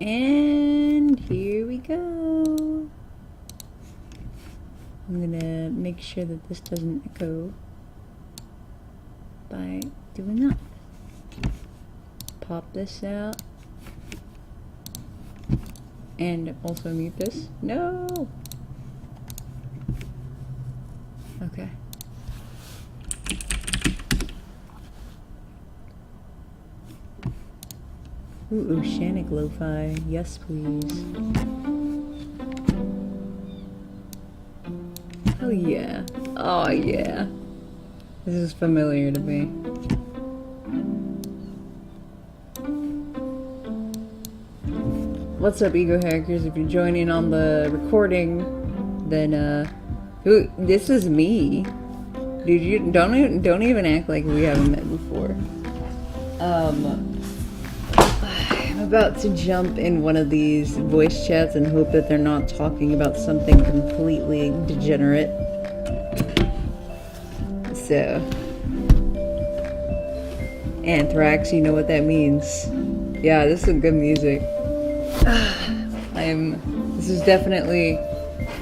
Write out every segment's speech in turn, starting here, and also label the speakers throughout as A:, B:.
A: And here we go. I'm gonna make sure that this doesn't echo by doing that. Pop this out. And also mute this. No! Okay. Ooh, oceanic lo-fi. Yes, please. Oh yeah. Oh yeah. This is familiar to me. What's up, Egohackers? If you're joining on the recording, then ooh, this is me. Dude, you don't even act like we haven't met before. I'm about to jump in one of these voice chats and hope that they're not talking about something completely degenerate. So, Anthrax, you know what that means. Yeah, this is some good music. This is definitely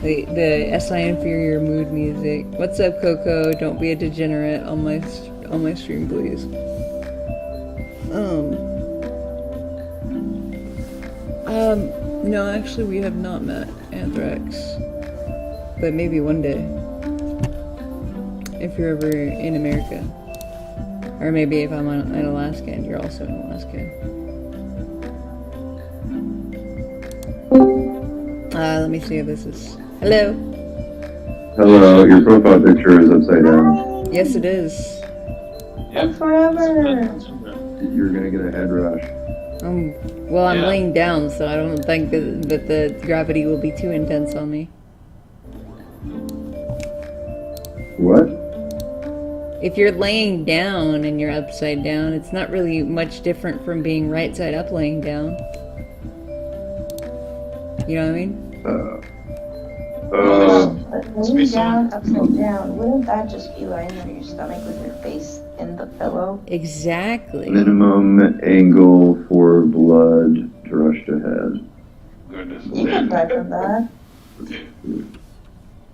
A: the SI Inferior mood music. What's up, Coco? Don't be a degenerate on my stream, please. No, actually we have not met, Anthrax. But maybe one day. If you're ever in America. Or maybe if I'm in Alaska and you're also in Alaska. Let me see if this is... Hello?
B: Hello, your profile picture is upside down.
A: Yes, it is.
C: Yep.
D: Forever.
B: You're gonna get a head rush.
A: Well, I'm laying down, so I don't think that the gravity will be too intense on me.
B: What?
A: If you're laying down and you're upside down, it's not really much different from being right side up laying down. You know what I mean?
D: Laying down, upside down, wouldn't that just be lying on your stomach with your face in the pillow?
A: Exactly.
B: Minimum angle for blood to rush to head.
C: Goodness.
D: You can die from that.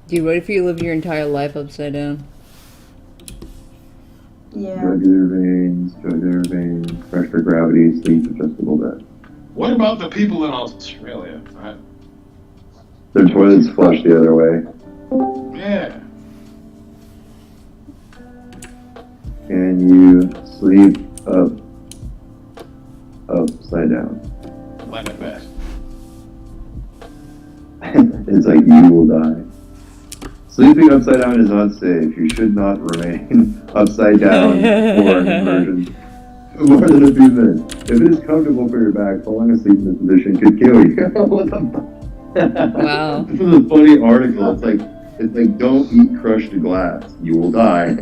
A: Dude, what if you live your entire life upside down?
D: Yeah.
B: Jugular veins, pressure, gravity, sleep, adjustable bed.
C: What about the people in Australia? Right?
B: Their toilets flush the other way.
C: Yeah.
B: And you sleep upside down.
C: Like at best.
B: It's like you will die. Sleeping upside down is not safe. You should not remain upside down for an immersion more than a few minutes. If it is comfortable for your back, falling asleep in this position could kill you. What the fuck?
A: Wow.
B: This is a funny article. It's like don't eat crushed glass. You will die.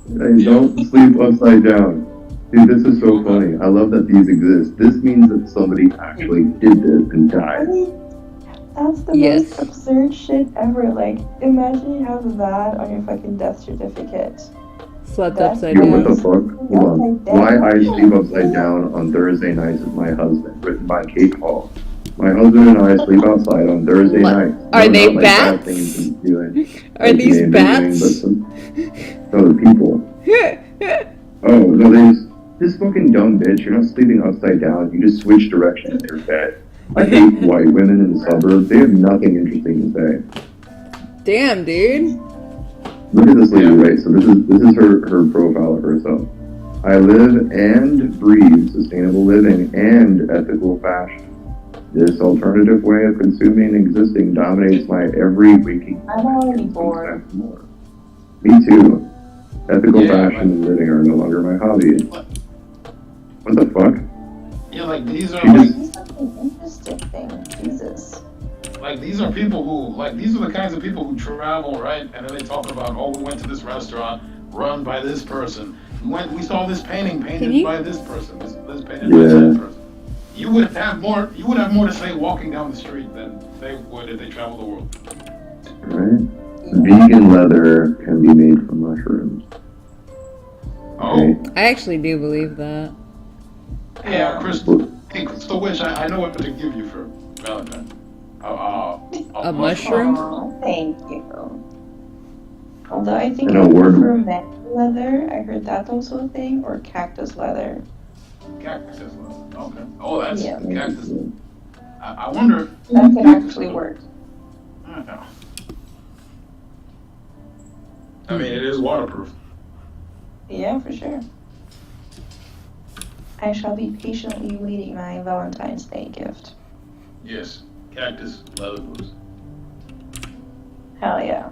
B: And don't sleep upside down. Dude, this is so funny. I love that these exist. This means that somebody actually did this and died.
D: That's the most absurd shit ever. Like, imagine you have that on your fucking death certificate.
A: Slept upside
B: Yo,
A: down.
B: what the fuck? Hold on. Why I Sleep Upside Down on Thursday nights with my husband, written by Kate Hall. My husband and I sleep outside on Thursday nights.
A: Are they
B: not
A: bats? Are
B: Like
A: these
B: the
A: bats?
B: No, the people. Oh, no, this fucking dumb bitch. You're not sleeping upside down. You just switch directions in your bed. I hate white women in the suburbs. They have nothing interesting to say.
A: Damn, dude.
B: Look at this lady, right? So this is her profile of herself. I live and breathe sustainable living and ethical fashion. This alternative way of consuming and existing dominates my every waking moment.
D: I'm already bored.
B: More. Me too. Ethical fashion and living are no longer my hobby. What the fuck?
C: Yeah, like these are
D: It's something interesting thing. Jesus.
C: like these are people who these are the kinds of people who travel, right? And then they talk about, oh, we went to this restaurant run by this person. We saw this painting painted by this person. This painted by that person. You would have more to say walking down the street than they would if they traveled the world.
B: Right? Vegan leather can be made from mushrooms.
C: Oh.
A: I actually do believe that.
C: Yeah, Hey, so Wish, I know what to give you for Valentine's.
A: A mushroom?
D: Oh, thank you. Although I think
B: And
D: I
B: a word.
D: prefer mango leather. I heard that's also a thing, or cactus leather.
C: Cactus leather. Okay. Oh, that's
D: Yeah.
C: cactus. I wonder.
D: That can actually work.
C: I don't know. I mean, it is waterproof.
D: Yeah, for sure. I shall be patiently waiting my Valentine's Day gift.
C: Yes, cactus leather boots.
D: Hell yeah.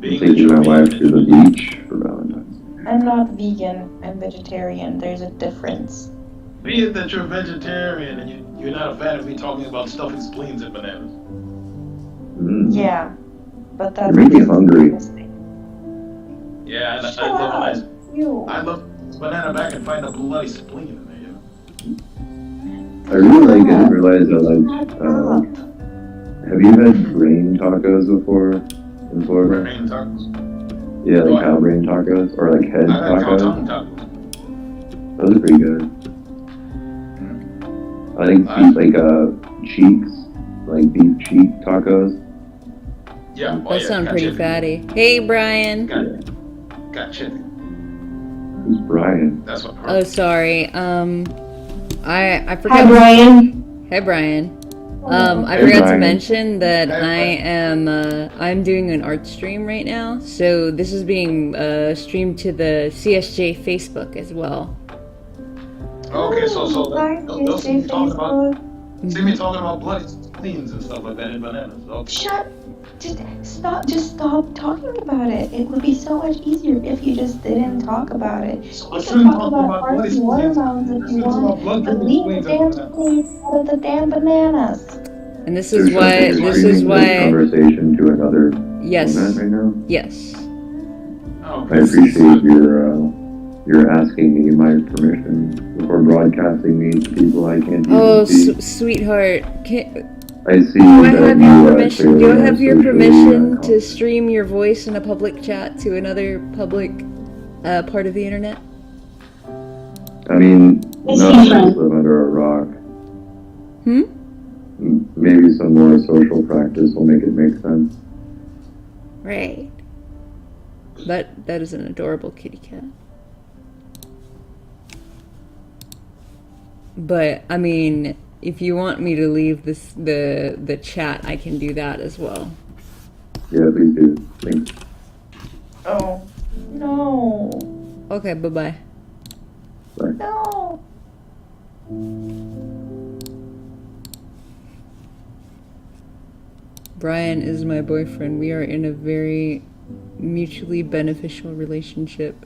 C: Being
B: Taking my wife to the beach for Valentine's Day.
D: I'm not vegan, I'm vegetarian. There's a difference.
C: Be it that you're vegetarian and you're not a fan of me talking about stuffing spleens and bananas.
B: Mm.
D: Yeah, but that's
B: You're making me hungry.
C: Yeah, and
D: Shut up. You.
C: I love banana back and find a bloody spleen in there, you know?
B: I really didn't realize that, have you had brain tacos before in Florida?
C: Brain tacos.
B: Yeah, like cow brain tacos, or like head
C: I've had cow tongue
B: tacos.
C: tacos.
B: Those are pretty good. I think cheeks, like beef cheek tacos.
C: Yeah,
A: That sounds
C: got
A: pretty
C: chicken.
A: fatty. Hey, Brian.
C: Got chicken.
B: Who's Brian?
C: That's what.
A: Oh, sorry. I forgot.
D: Hi, Brian.
A: Hey, Brian. I
B: Hey,
A: forgot to
B: Brian.
A: mention that
C: Hey,
A: I'm doing an art stream right now. So this is being streamed to the CSJ Facebook as well.
C: Okay, so
D: Hi,
C: they'll see me talking about
D: Facebook.
C: bloody spleens and stuff like that in bananas. Okay.
D: Just stop talking about it. It would be so much easier if you just didn't talk about it.
C: So
D: You
C: let's
D: can
C: talk
D: talk
C: about
D: about
C: bloody
D: arts and
C: spleens.
D: watermelons if
C: Let's
D: you
C: talk about
D: want,
C: blood
D: but
C: dripping
D: leave
C: spleens
D: the
C: and
D: damn
C: bananas.
D: spleens out of the damn bananas.
A: And this
B: There's
A: is why.
B: something
A: This
B: explaining
A: is why.
B: conversation to another
A: Yes.
B: format right now.
A: Yes.
C: Oh,
B: I appreciate your asking me my permission before broadcasting me to people I can't even
A: Oh,
B: see.
A: sweetheart.
B: I see
A: Do I
B: that
A: have your
B: you
A: permission?
B: clearly
A: Do I
B: have
A: have your
B: social
A: permission to
B: content.
A: stream your voice in a public chat to another public part of the internet?
B: I mean,
D: It's
B: not
D: different.
B: just live under a rock.
A: Hmm?
B: Maybe some more social practice will make it make sense.
A: Right. That is an adorable kitty cat. But I mean, if you want me to leave the chat, I can do that as well.
B: Yeah, please do. Thanks.
D: Oh. No.
A: Okay, bye-bye.
B: Bye.
D: No.
A: Brian is my boyfriend. We are in a very mutually beneficial relationship.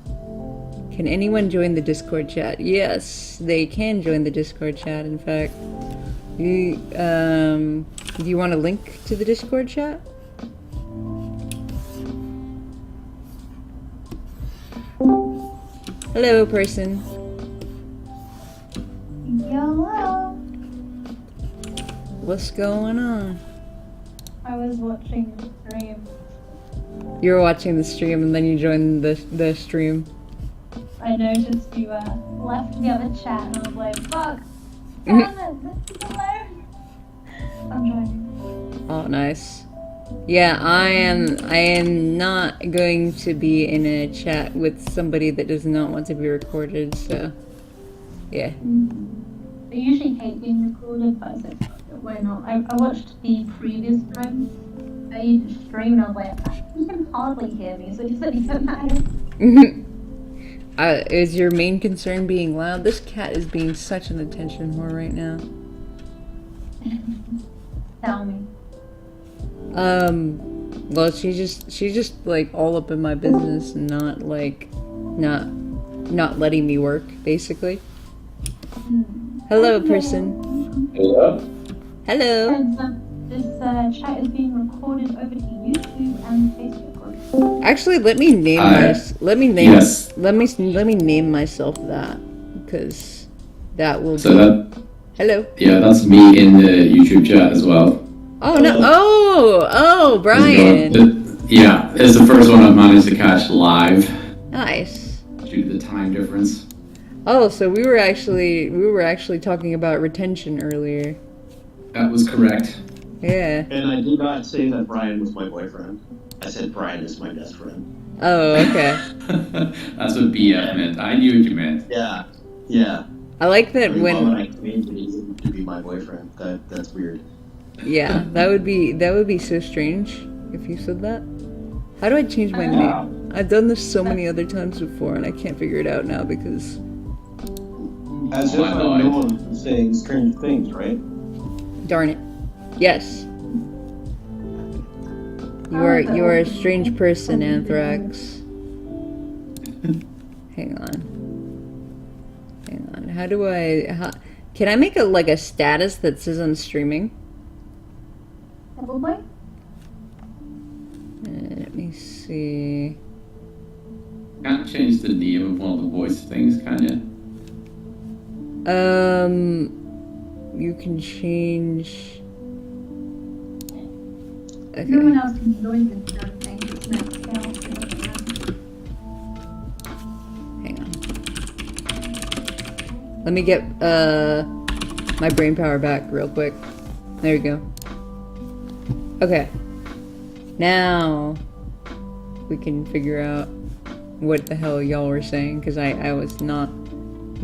A: Can anyone join the Discord chat? Yes, they can join the Discord chat. In fact, do you want a link to the Discord chat? Hello, person.
E: Hello.
A: What's going on?
E: I was watching the stream.
A: You were watching the stream and then you joined the stream.
E: I noticed you left the other chat and I was like, fuck, damn it, this is alone. I'm joining.
A: Oh, nice. Yeah, I am not going to be in a chat with somebody that does not want to be recorded, so yeah.
E: I usually hate being recorded, but I said, fuck it, why not? I watched the previous stream. I streamed and I was like, you can hardly hear me, so it doesn't even matter.
A: Is your main concern being loud? This cat is being such an attention whore right now.
E: Tell me.
A: Well, she's just like all up in my business and not letting me work, basically. Hello, person.
F: Hello?
A: Hello.
E: This chat is being recorded over to YouTube and Facebook group.
A: Actually, let me name
F: Yes.
A: let me name myself that, because that will
F: So
A: be.
F: that,
A: Hello.
F: yeah, that's me in the YouTube chat as well.
A: Oh no! Oh, Brian.
F: Yeah, it's the first one I've managed to catch live
A: Nice.
F: due to the time difference.
A: Oh, so we were actually talking about retention earlier.
F: That was correct.
A: Yeah.
G: And I did not say that Brian was my boyfriend. I said Brian is my best friend.
A: Oh, okay.
F: That's what BF meant. I knew what you meant.
G: Yeah. Yeah.
A: I like that
G: I mean,
A: when
G: I claimed that he was to be my boyfriend. That's weird.
A: yeah, that would be so strange if you said that. How do I change my name? I've done this so many other times before and I can't figure it out now because
G: As if I'm known saying strange things, right?
A: darn it. Yes. You are a strange person, Anthrax. Hang on. How do can I make a status that says I'm streaming?
E: Probably.
A: Let me see.
F: Can't change the name of one of the voice things, can you?
A: You can change. Okay.
E: No one else can join this sort of thing. It's not scale.
A: Hang on. Let me get my brain power back real quick. There you go. Okay. Now we can figure out what the hell y'all were saying, because I was not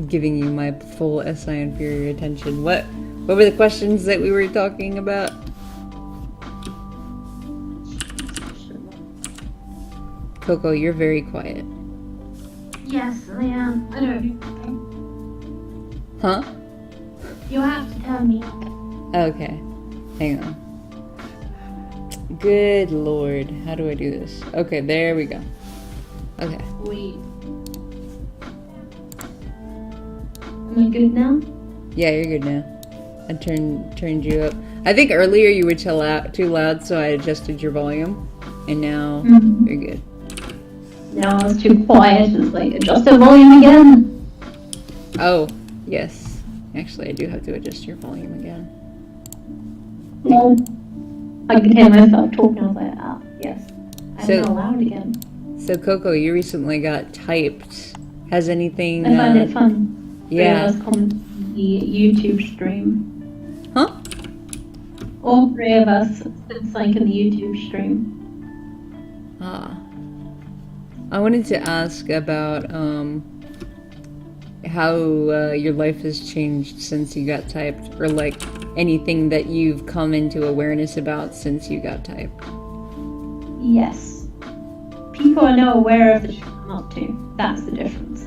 A: giving you my full SI inferior attention. What were the questions that we were talking about? Coco, you're very quiet.
E: Yes, I am. I don't.
A: Huh?
E: You have to tell me.
A: Okay. Hang on. Good lord. How do I do this? Okay, there we go. Okay.
E: Wait. Am I good now?
A: Yeah, you're good now. I turned you up. I think earlier you were too loud, so I adjusted your volume. And now you're good.
E: No, I was too quiet. It's like, adjust the volume again.
A: Oh, yes. Actually, I do have to adjust your volume again.
E: Well, I could hear myself talking. I was like, ah, yes. I'm
A: So-
E: not loud again.
A: So, Coco, you recently got typed. Has anything...
E: I find it fun.
A: Yeah.
E: Three of us come to the YouTube stream.
A: Huh?
E: All three of us it's like in the YouTube stream.
A: Ah. I wanted to ask about how your life has changed since you got typed, or like anything that you've come into awareness about since you got typed.
E: Yes. People are now aware of the shit I'm up to. That's the difference.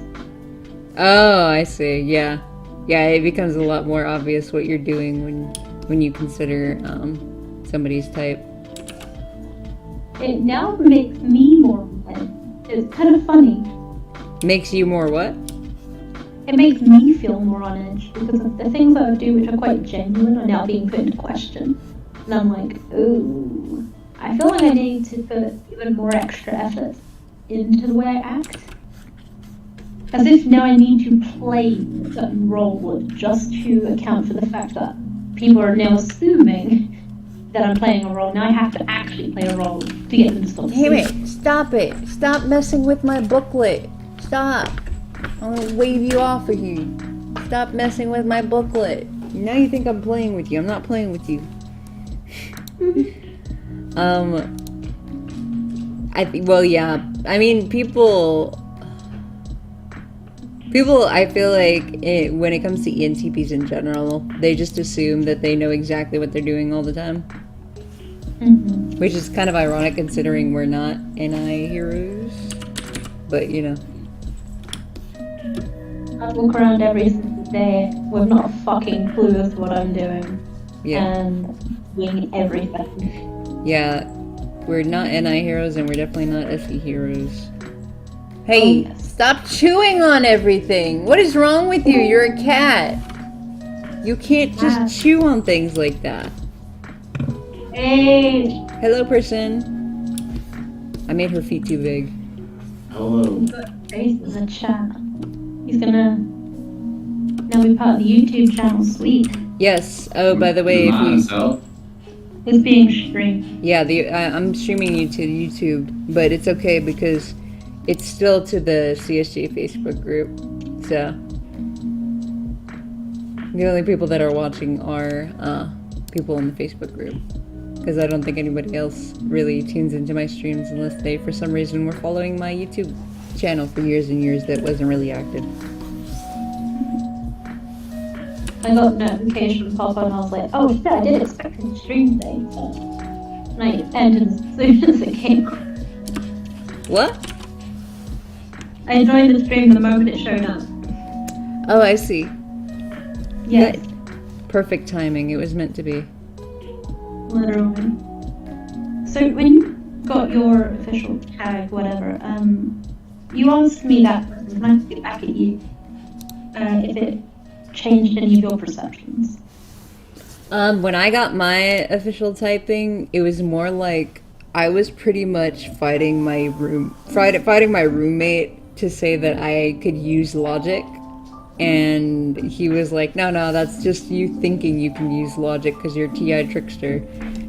A: Oh, I see. Yeah. Yeah, it becomes a lot more obvious what you're doing when you consider somebody's type.
E: It now makes me more alive. It's kind of funny.
A: Makes you more what?
E: It makes me feel more on edge because of the things I would do, which are quite genuine, are now being put into question. And I'm like, ooh, I feel like I need to put even more extra effort into the way I act. As if now I need to play a certain role just to account for the fact that people are now assuming that I'm playing a role. Now I have to actually play a role to get them to stop.
A: Hey, wait, stop it. Stop messing with my booklet. Stop. I'm gonna wave you off of here. Stop messing with my booklet. Now you think I'm playing with you. I'm not playing with you. Well, yeah. I mean, people, I feel like when it comes to ENTPs in general, they just assume that they know exactly what they're doing all the time.
E: Mm-hmm.
A: Which is kind of ironic considering we're not NI heroes. But, you know.
E: I walk around every single day with not a fucking clue as to what I'm doing.
A: Yeah.
E: And doing everything.
A: Yeah. We're not NI heroes and we're definitely not SE heroes. Hey, stop chewing on everything! What is wrong with you? You're a cat! You can't just chew on things like that.
E: Hey!
A: Hello, person. I made her feet too big.
G: Hello.
E: He's got a face in the chat. He's gonna now be part of the YouTube channel. Sweet.
A: Yes. Oh, by the way, if you...
E: It's being streamed.
A: Yeah, I'm streaming you to YouTube, but it's okay because it's still to the CSG Facebook group. So, The only people that are watching are people in the Facebook group. Because I don't think anybody else really tunes into my streams unless they, for some reason, were following my YouTube channel for years and years that wasn't really active.
E: I got notifications pop up and I was like, oh shit, I did expect to stream today. And I ended as soon as it came up.
A: What?
E: I joined the stream the moment it showed up.
A: Oh, I see.
E: Yes.
A: Perfect timing. It was meant to be.
E: Literally. So when you got your official tag, whatever, you asked me that, can I get back at you, if it changed any of your perceptions?
A: When I got my official typing, it was more like I was pretty much fighting my roommate to say that I could use logic. And he was like, no, that's just you thinking you can use logic because you're a TI trickster.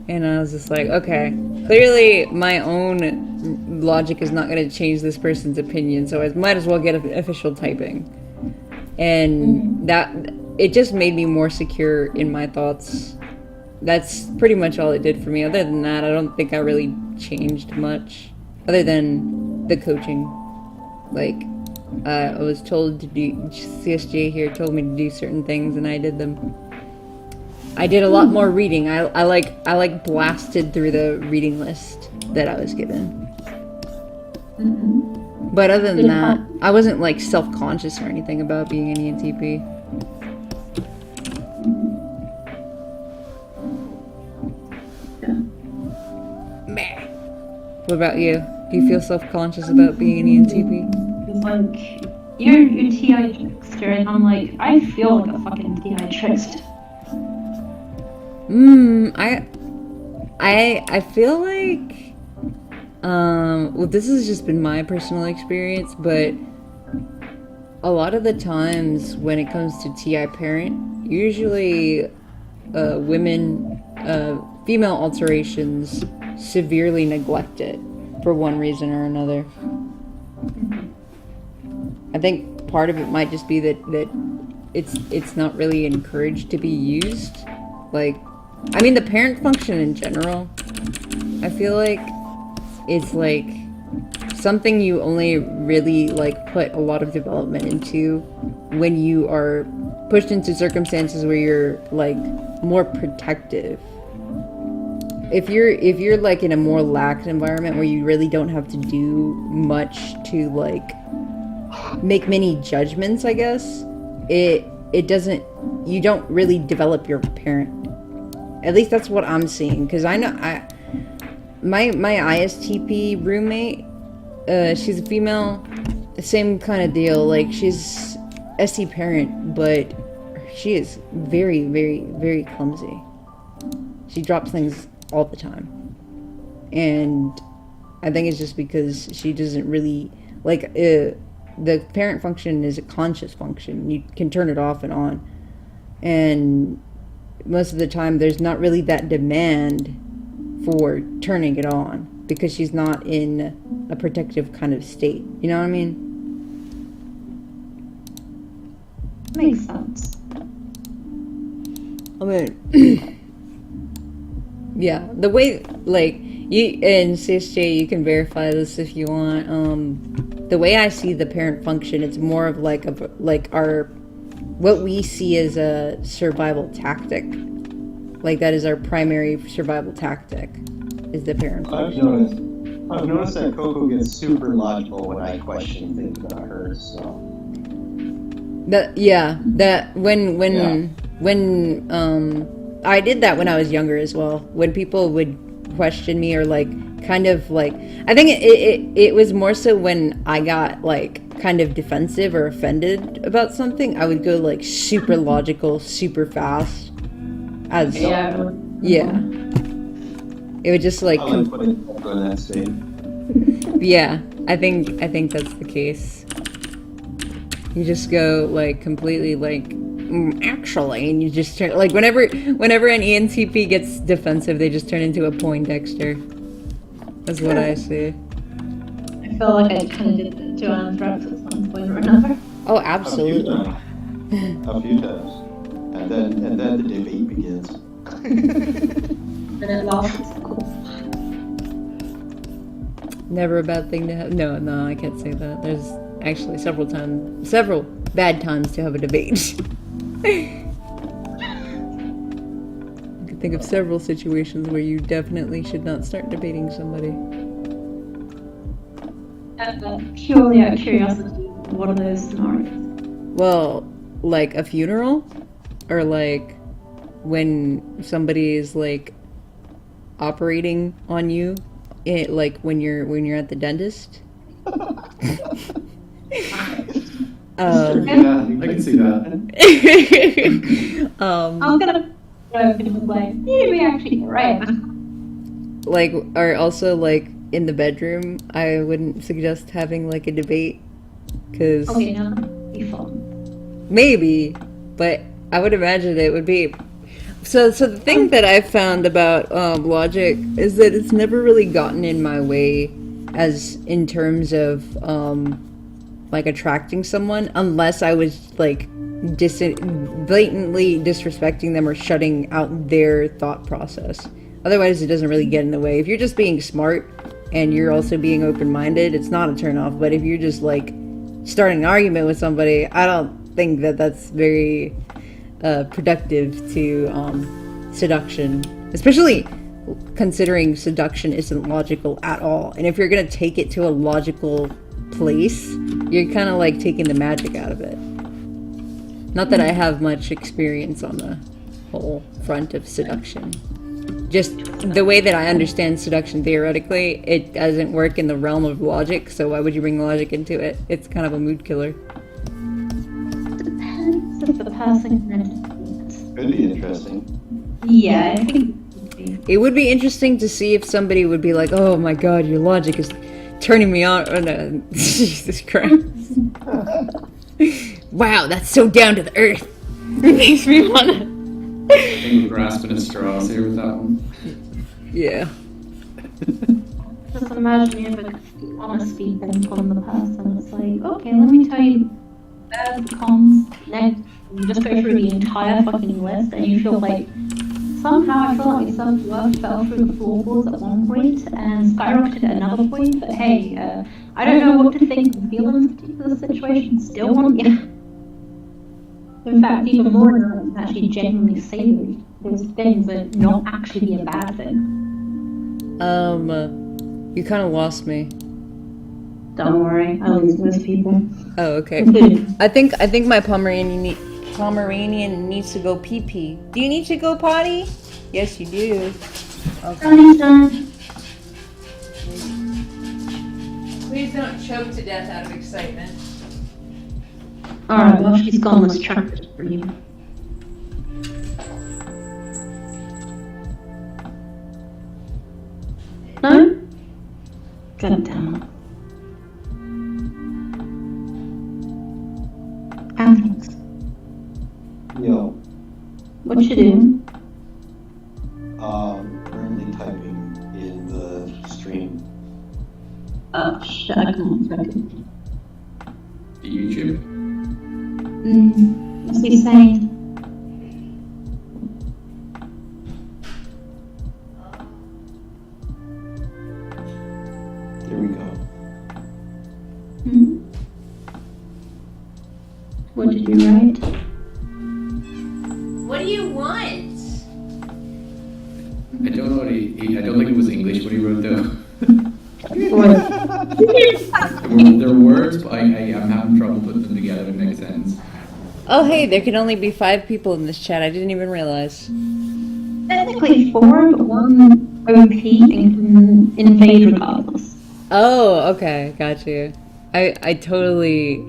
A: And I was just like, okay, clearly my own logic is not going to change this person's opinion, so I might as well get official typing. And that, it just made me more secure in my thoughts. That's pretty much all it did for me. Other than that, I don't think I really changed much. Other than the coaching. Like, I was told to do, CSJ here told me to do certain things and I did them. I did a lot more reading. I like blasted through the reading list that I was given. But other than that, I wasn't like self-conscious or anything about being an ENTP. Meh. What about you? Do you feel self-conscious about being an ENTP?
E: Like, you're TI trickster, and I'm like, I feel like a fucking TI trickster.
A: I feel like, well, this has just been my personal experience, but a lot of the times when it comes to TI parent, usually women, female alterations severely neglect it for one reason or another. I think part of it might just be that it's not really encouraged to be used. Like, I mean, the parent function in general, I feel like it's like something you only really like put a lot of development into when you are pushed into circumstances where you're like more protective. If you're like in a more lax environment where you really don't have to do much to like make many judgments, I guess, it doesn't, you don't really develop your parent. At least that's what I'm seeing, because I know my ISTP roommate, she's a female, same kind of deal. Like, she's ST parent, but she is very, very, very clumsy. She drops things all the time, and I think it's just because she doesn't really like the parent function is a conscious function. You can turn it off and on, and most of the time there's not really that demand for turning it on because she's not in a protective kind of state. You know what I mean?
E: Makes sense.
A: I mean, yeah, the way, like, you, and CSJ, you can verify this if you want, the way I see the parent function, it's more of like what we see as a survival tactic. Like, that is our primary survival tactic, is the parent function.
G: I've noticed that Coco gets super logical when I question things about her, so.
A: When I did that when I was younger as well. When people would question me or like kind of like, I think it was more so when I got like kind of defensive or offended about something, I would go like super logical, super fast. As yeah. It would just like
G: I like putting Coco in that state.
A: Yeah, I think that's the case. You just go like completely like actually, and you just turn like whenever an ENTP gets defensive, they just turn into a Poindexter. That's what I see.
E: I feel like I kind of did that to Anthrax at some point or another.
A: Oh, absolutely.
G: A few times. and then the debate begins.
E: And it lasts.
A: Never a bad thing to have. No, I can't say that. There's actually several bad times to have a debate. I can think of several situations where you definitely should not start debating somebody.
E: Purely out of curiosity, what are those scenarios?
A: Well, like a funeral, or like when somebody is like operating on you, like when you're at the dentist.
F: Yeah, I can see that.
E: I'm gonna like, maybe actually you're right.
A: Like, or also like in the bedroom, I wouldn't suggest having like a debate, because
E: Okay, now that'd be fun.
A: maybe, but I would imagine it would be. So the thing that I've found about logic is that it's never really gotten in my way, as in terms of like attracting someone, unless I was like blatantly disrespecting them or shutting out their thought process. Otherwise, it doesn't really get in the way. If you're just being smart and you're also being open-minded, it's not a turn-off. But if you're just like starting an argument with somebody, I don't think that that's very productive to seduction, especially considering seduction isn't logical at all. And if you're gonna take it to a logical place, you're kind of like taking the magic out of it. Not that I have much experience on the whole front of seduction. Just the way that I understand seduction theoretically, it doesn't work in the realm of logic, so why would you bring logic into it? It's kind of a mood killer.
E: Depends if the person can entertain it.
G: Could be interesting.
E: Yeah, I think
A: It would be interesting to see if somebody would be like, oh my god, your logic is turning me on. Oh, no. Jesus Christ. Wow, that's so down to the earth. It makes me wanna...
F: I think we're grasping at straws here with that one.
A: Yeah.
E: just imagine you have a honest feedback from the person. It's like, okay, let me tell you the cons. Next, you just go through the entire fucking list, and you feel like somehow I feel like my self-worth fell through the floorboards at one point and skyrocketed at another point. But hey, I don't know what to think and feel in this particular situation. Still want you. In fact, even more than actually genuinely say those things, but not actually be a bad thing.
A: You kind of lost me.
E: Don't worry, I lose most people.
A: Oh, okay. I think my Pomeranian needs to go pee-pee. Do you need to go potty? Yes, you do. Okay. Please don't choke to death out of excitement.
E: Alright, well, she's gone, let's track it for you. No? God damn it. Alex,
G: Yo,
E: what you doing?
G: currently typing in the stream.
E: Oh shit, I can't type it.
F: YouTube.
E: What's he saying?
G: Here we go.
E: What did you write?
A: What do you want?
F: I don't know what I don't think it was English what he wrote though. There were words, but I'm having trouble putting them together to make sense.
A: Oh, hey, there can only be 5 people in this chat. I didn't even realize.
E: Technically 4, but one OP and can invade regardless.
A: Oh, okay, got you. I totally,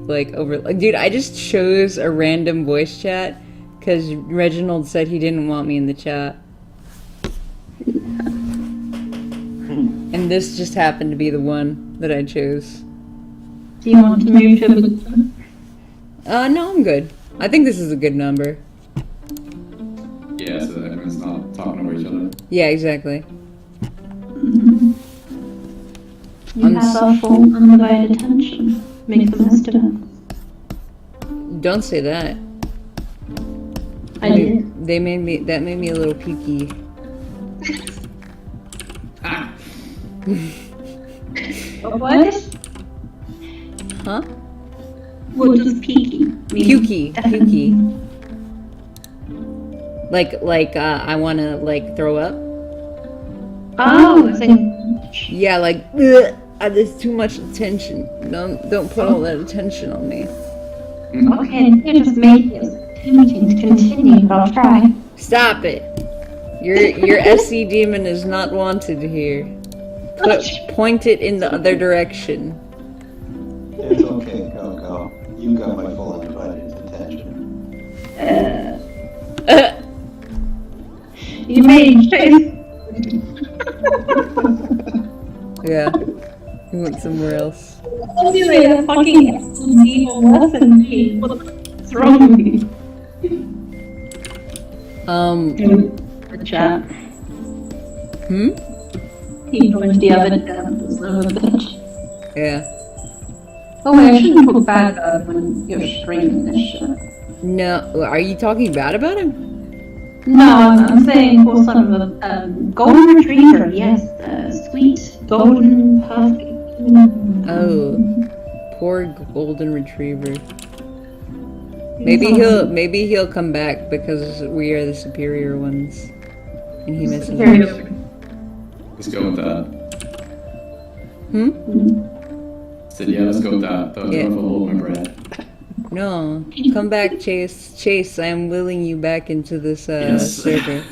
A: dude, I just chose a random voice chat because Reginald said he didn't want me in the chat. And this just happened to be the one that I chose.
E: Do you want to move to a good one?
A: No, I'm good. I think this is a good number.
F: Yeah, so that everyone's not talking over each other.
A: Yeah, exactly.
E: You have our full undivided attention. Make the most of it.
A: Don't say that.
E: I I did.
A: That made me a little peaky.
E: What?
A: Huh?
E: What does peaky mean?
A: Pukey. Like, I wanna, like, throw up?
E: Oh, it's like,
A: Yeah, like, ugh, there's too much attention. Don't put all that attention on me.
E: okay, you just made it tempting to continue, but I'll try.
A: Stop it. Your SC demon is not wanted here. Point it in the other direction.
G: It's okay, Coco. You got my full undivided attention.
E: You made choice.
A: Yeah. He went somewhere else.
E: I'll be like a fucking evil worse than me. What's wrong with you? The chat. He joined the other son of a bitch.
A: Yeah.
E: Oh wait, I shouldn't talk bad about him when you're streaming this shit.
A: No, are you talking bad about him?
E: No, I'm saying poor son of a golden retriever, yes, sweet, golden, perfect.
A: Oh, poor golden retriever. Maybe he'll come back because we are the superior ones, and he misses us.
F: Let's go with that. Said, yeah, let's go with that. That was
A: Yeah.
F: rough a hold my breath.
A: No, come back, Chase. Chase, I am willing you back into this
F: Yes.
A: server.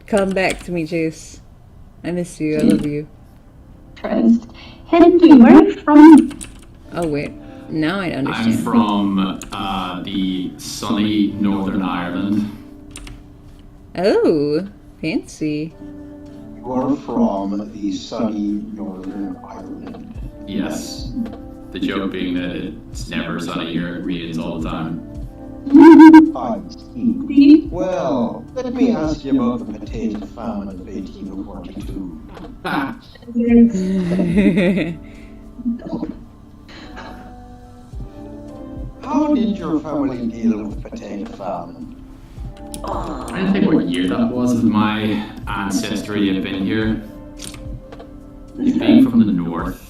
A: Come back to me, Chase. I miss you. I love you.
E: Christ. Henry, where are you from?
A: Oh wait, now I
F: I'm
A: understand.
F: from the sunny Northern Ireland.
A: Oh, fancy.
G: You are from the sunny Northern Ireland.
F: Yes. The joke being that it's never sunny here, it rains all the time.
G: I see. Well, let me ask you about the potato famine of 1842. How did your family deal with the potato famine?
F: I don't think what year that was of my ancestry had been here. Being from the north,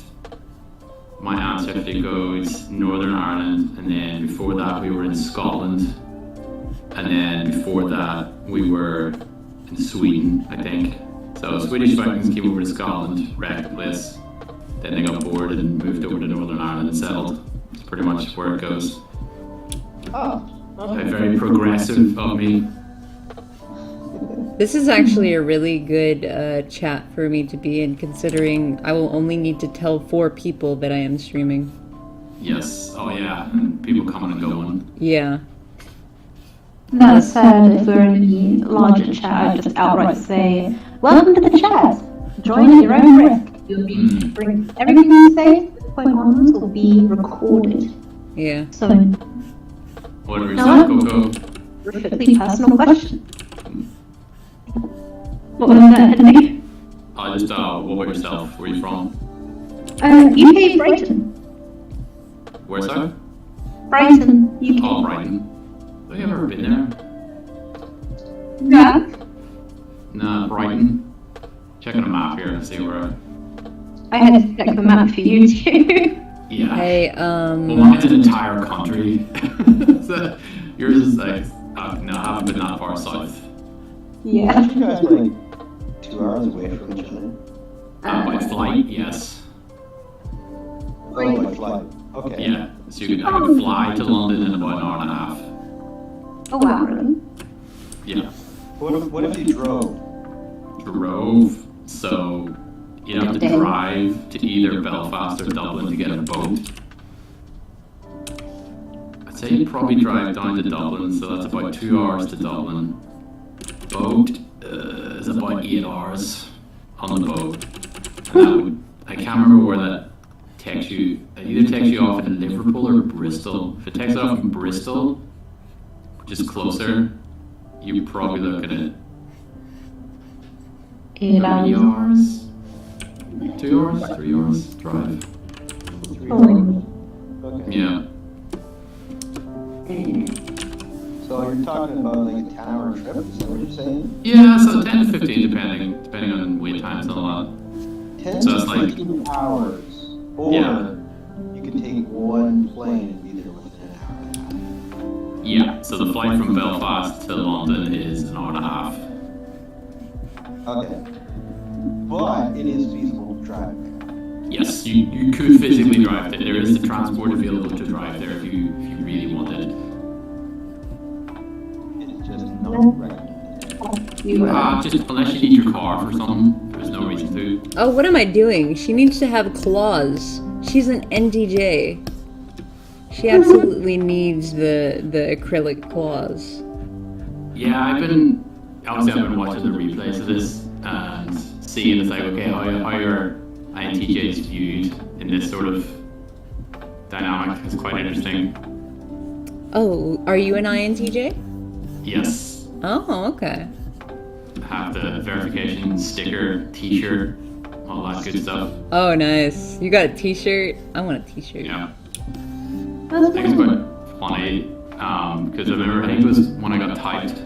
F: my ancestry goes Northern Ireland, and then before that we were in Scotland, and then before that we were in Sweden, I think. So Swedish Vikings came over to Scotland, wrecked the place, then they got bored and moved over to Northern Ireland and settled. It's pretty much where it goes. Very progressive of me.
A: This is actually a really good chat for me to be in, considering I will only need to tell 4 people that I am streaming.
F: Yes, oh yeah, and people coming and going.
A: Yeah.
E: That said, if we're in any larger chat, I'd just outright say, welcome to the chat. Join at your own risk. You'll be everything you say from this point onwards will be recorded.
A: Yeah.
E: So,
F: What were you
E: No.
F: saying, Coco?
E: perfectly personal question. What was that, Henry?
F: Just, what about yourself? Where are you from?
E: UK, Brighton.
F: Where's that?
E: Brighton, UK.
F: Oh, Brighton. Have you ever been there?
E: Yeah.
F: Nah, Brighton. Checking a map here to see where.
E: I had to check the map for you too.
F: Yeah.
A: Hey,
F: Well, mine's an entire country. So, yours is like, no, I haven't been that far south.
E: Yeah.
G: You guys are like 2 hours away from each other.
F: By flight, yes.
G: Oh, by flight. Okay.
F: Yeah. So I could fly to London in about an hour and a half.
E: Oh wow, really?
F: Yeah.
G: What if you drove?
F: Drove. So you'd have to drive to either Belfast or Dublin to get a boat. I'd say you'd probably drive down to Dublin, so that's about 2 hours to Dublin. Boat is about 8 hours on the boat. And I can't remember where that takes you. It either takes you off in Liverpool or Bristol. If it takes off in Bristol, which is closer, you're probably looking at
E: 8
F: 3
E: hours.
F: hours. 2 hours, 3 hours drive.
G: 3
E: Oh.
G: hours. Okay.
F: Yeah.
G: So we're talking about like a 10-hour trip, is that what you're saying?
F: Yeah, so 10 to 15, depending on wait times and all that.
G: 10
F: So
G: to
F: it's like-
G: 15 hours. Or
F: Yeah.
G: you can take one plane and be there within an hour and a half.
F: Yeah, so the flight from Belfast to London is an hour and a half.
G: Okay. But it is feasible to drive there.
F: Yes, you could physically drive there. There is the transport available to drive there if you really wanted.
G: It's just not recommended.
F: Just unless you need your car for something, there's no reason to.
A: Oh, what am I doing? She needs to have claws. She's an NDJ. She absolutely needs the acrylic claws.
F: Yeah, I've been watching the replays of this and seeing it's like, okay, how are INTJs viewed in this sort of dynamic? It's quite interesting.
A: Oh, are you an INTJ?
F: Yes,
A: Oh, okay.
F: have the verification sticker, T-shirt, all that good stuff.
A: Oh, nice. You got a t-shirt? I want a t-shirt.
F: Yeah,
E: That's
F: I think it's quite funny because I remember, I think it was when I got typed,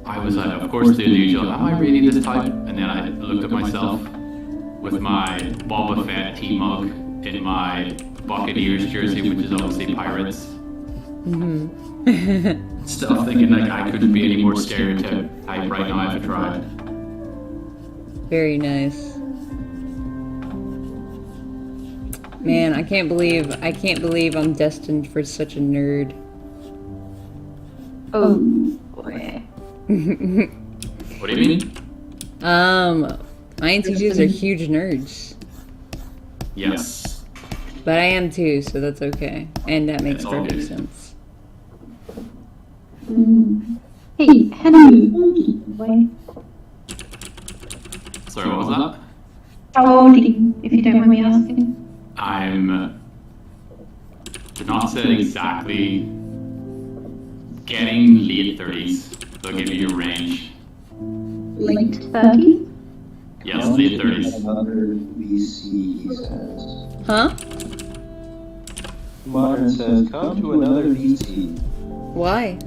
F: I was like, of course, the usual, am I really this type? And then I looked at myself with my Boba Fett tea mug in my Buccaneers jersey, which is obviously pirates. Still thinking like I couldn't be any more stereotype right now if I tried.
A: Very nice. Man, I can't believe I'm destined for such a nerd.
E: Oh boy.
F: What do you mean?
A: INTJs are huge nerds.
F: Yes.
A: But I am too, so that's okay. And that makes
F: It's all
A: perfect
F: good.
A: sense.
E: Hey, Henry. Boy.
F: Sorry, what was that?
E: How old are you, if you don't mind me asking?
F: I'm not said exactly getting late 30s. They'll give you a range.
E: Late 30s?
F: Yes, late 30s.
G: Another VC, he says.
A: Huh?
G: Modern says, come to another VC.
A: Why?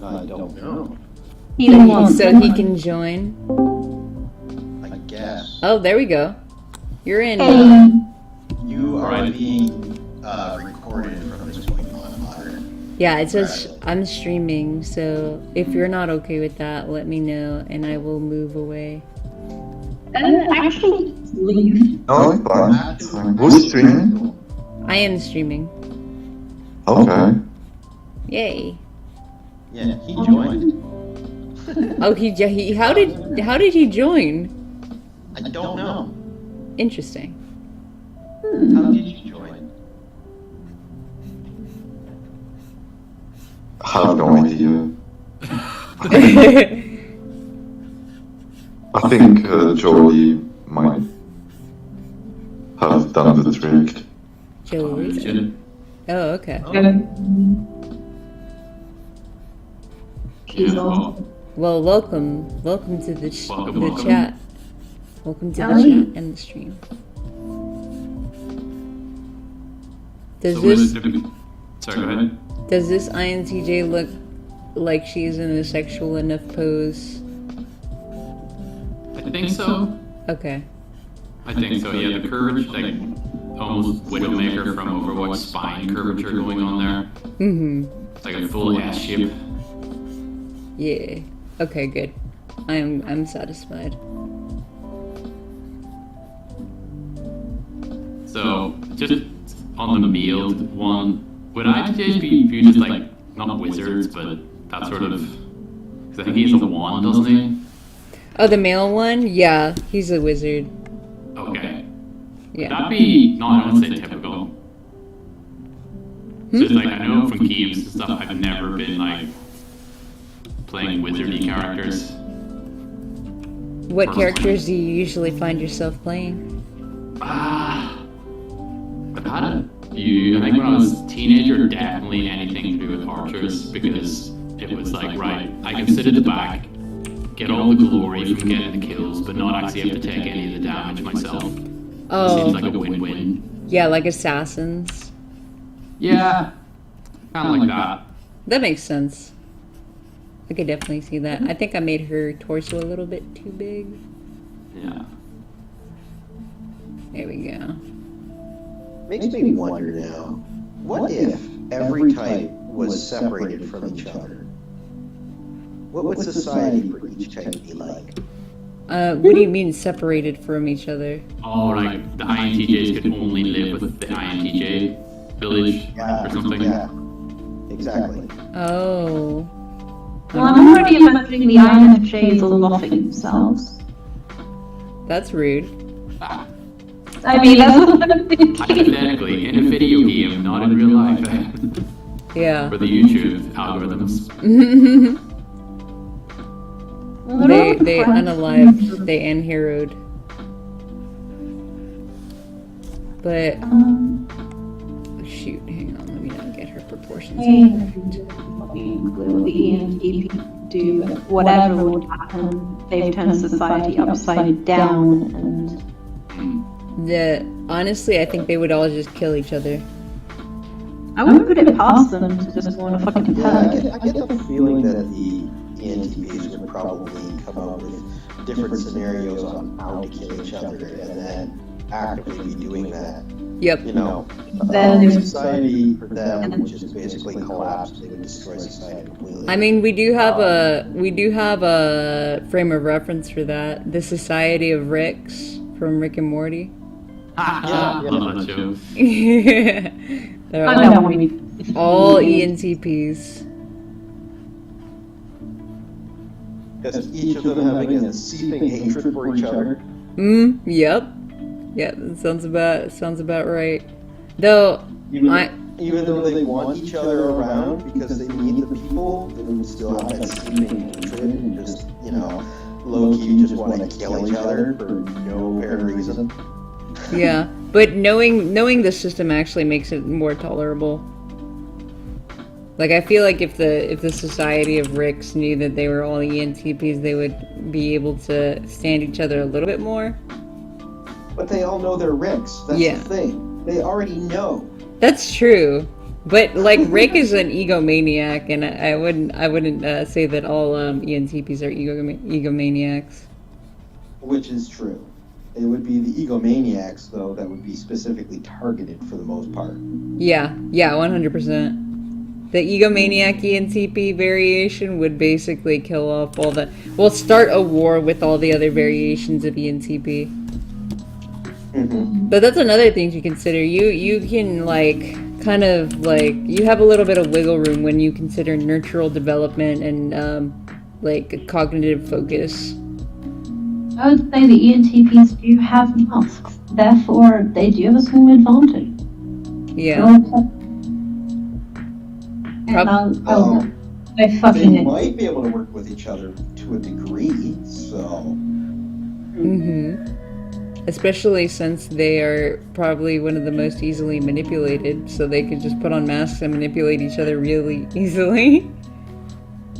G: I don't know.
E: He doesn't want
A: So he can join?
G: I guess.
A: Oh, there we go. You're in.
G: You are
F: Right.
G: being recorded from this point on, Modern.
A: Yeah, it says I'm streaming, so if you're not okay with that, let me know and I will move away.
E: Actually, leave.
B: No, it's fine. It's fine. Who's streaming?
A: I am streaming.
B: Okay.
A: Yay.
G: Yeah, he joined.
A: Oh, he how did he join?
G: I don't know.
A: Interesting.
G: How did you join?
B: I have no idea. I think Jolie might have done the trick.
A: Joey.
F: Should-
A: Oh, okay.
F: Yeah, well,
A: Well, welcome to the
F: Welcome.
A: chat. Welcome to the
E: Ellie.
A: chat and the stream. Does
F: so
A: this
F: sorry, go ahead.
A: does this INTJ look like she's in a sexual enough pose?
F: I think so.
A: Okay.
F: I think so, yeah. The curvature, like almost Widowmaker from Overwatch spine curvature going on there.
A: Mm-hmm.
F: It's like a full S shape.
A: Yeah. Okay, good. I'm satisfied.
F: So, just on the mailed one, would INTJs be viewed as like, not wizards, but that sort of. Because I think he's a wand, doesn't he?
A: Oh, the male one? Yeah, he's a wizard.
F: Okay.
A: Yeah.
F: That'd be, no, I don't say typical. It's just like, I know from games and stuff, I've never been like playing wizardy characters.
A: What characters do you usually find yourself playing?
F: I've had a few. I think when I was a teenager, definitely anything to do with archers because it was like, right, I can sit at the back, get all the glory from getting the kills, but not actually have to take any of the damage myself.
A: Oh,
F: Seems like a win-win.
A: yeah, like assassins.
F: Yeah, kind of like that.
A: That makes sense. I could definitely see that. I think I made her torso a little bit too big.
F: Yeah.
A: There we go.
G: Makes me wonder now, what if every type was separated from each other? What would society for each type be like?
A: What do you mean separated from each other?
F: Oh, like the INTJs could only live with the INTJ village or something.
G: Yeah, exactly.
A: Oh.
E: Well, I'm already imagining the INFJs all laughing themselves.
A: That's rude.
E: I mean, that's what I'm thinking.
F: Hypothetically, in a video game, not in real life.
A: Yeah.
F: For the YouTube algorithms.
E: Well,
A: They unalived, they unheroed. But shoot, hang on, let me not get her proportions.
E: what the ENTP do, whatever would happen, they've turned society upside down and...
A: Honestly, I think they would all just kill each other.
E: I wouldn't put it past them to just want to fucking
G: Yeah,
E: hurt.
G: I get the feeling that the ENTPs would probably come up with different scenarios on how to kill each other and then actively be doing that.
A: Yep.
G: You know,
E: Then-
G: society for them would just basically collapse. They would destroy society completely.
A: I mean, we do have a frame of reference for that. The Society of Ricks from Rick and Morty.
F: I love that show.
A: They're
E: I don't want to
A: all ENTPs.
G: Because each of them having a seething hatred for each other.
A: Yep. Yep, that sounds about right. Though
G: Even though they want each other around because they need the people, they would still have that seething hatred and just, you know, low-key just want to kill each other for no apparent reason.
A: yeah, but knowing the system actually makes it more tolerable. Like, I feel like if the Society of Ricks knew that they were all ENTPs, they would be able to stand each other a little bit more.
G: But they all know they're Ricks. That's
A: Yeah.
G: the thing. They already know.
A: That's true, but like Rick is an egomaniac, and I wouldn't say that all ENTPs are egomaniacs.
G: Which is true. It would be the egomaniacs, though, that would be specifically targeted for the most part.
A: Yeah, 100%. The egomaniac ENTP variation would basically kill off all the... Well, start a war with all the other variations of ENTP.
G: Mm-hmm.
A: But that's another thing to consider. You can, like, kind of, like... You have a little bit of wiggle room when you consider nurtural development and, like, cognitive focus.
E: I would say the ENTPs do have masks, therefore they do have a small advantage.
A: Yeah.
E: By fucking
G: They
E: it.
G: might be able to work with each other to a degree, so...
A: Especially since they are probably one of the most easily manipulated, so they could just put on masks and manipulate each other really easily.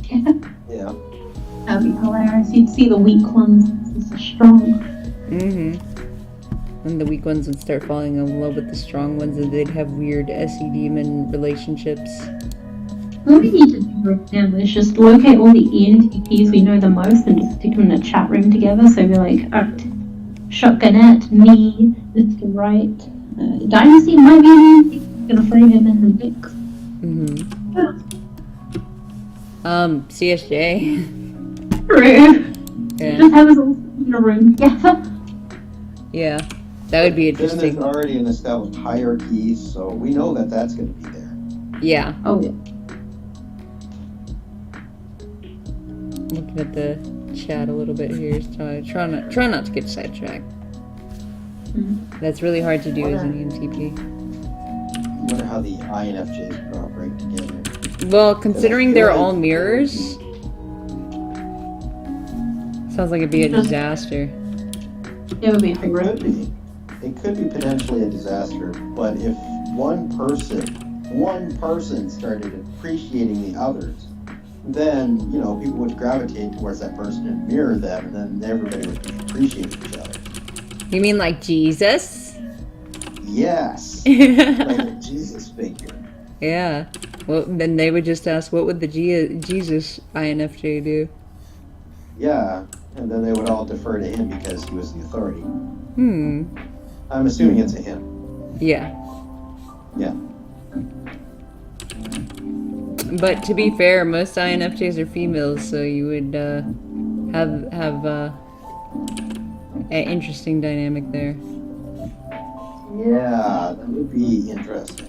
G: Yeah.
E: That'd be hilarious. You'd see the weak ones as the strong.
A: And the weak ones would start falling in love with the strong ones, and they'd have weird SE demon relationships.
E: What we need to do right now is just locate all the ENTPs we know the most and just stick them in a chat room together. So we're like, alright, Shotgunette, me, Mr. Right, Dynasty might be an ENTP. Gonna throw him in the mix.
A: CSJ.
E: True.
A: Yeah.
E: Just have us all in a room together.
A: Yeah. That would be
G: Then there's
A: interesting.
G: already an established hierarchy, so we know that that's going to be there.
A: Yeah.
E: Oh yeah.
A: Looking at the chat a little bit here. Try not to get sidetracked. That's really hard to do as an ENTP.
G: I wonder how the INFJs would operate together.
A: Well, considering they're all mirrors, sounds like it'd be a disaster.
E: It would be
G: It could be. It could be potentially a disaster, but if one person started appreciating the others, then, you know, people would gravitate towards that person and mirror them, and then everybody would appreciate each other.
A: You mean like Jesus?
G: Yes! Like a Jesus figure.
A: Yeah. Well, then they would just ask, what would the Jesus INFJ do?
G: Yeah, and then they would all defer to him because he was the authority.
A: Hmm.
G: I'm assuming it's a him.
A: Yeah.
G: Yeah.
A: But to be fair, most INFJs are females, so you would have an interesting dynamic there.
G: Yeah, that would be interesting.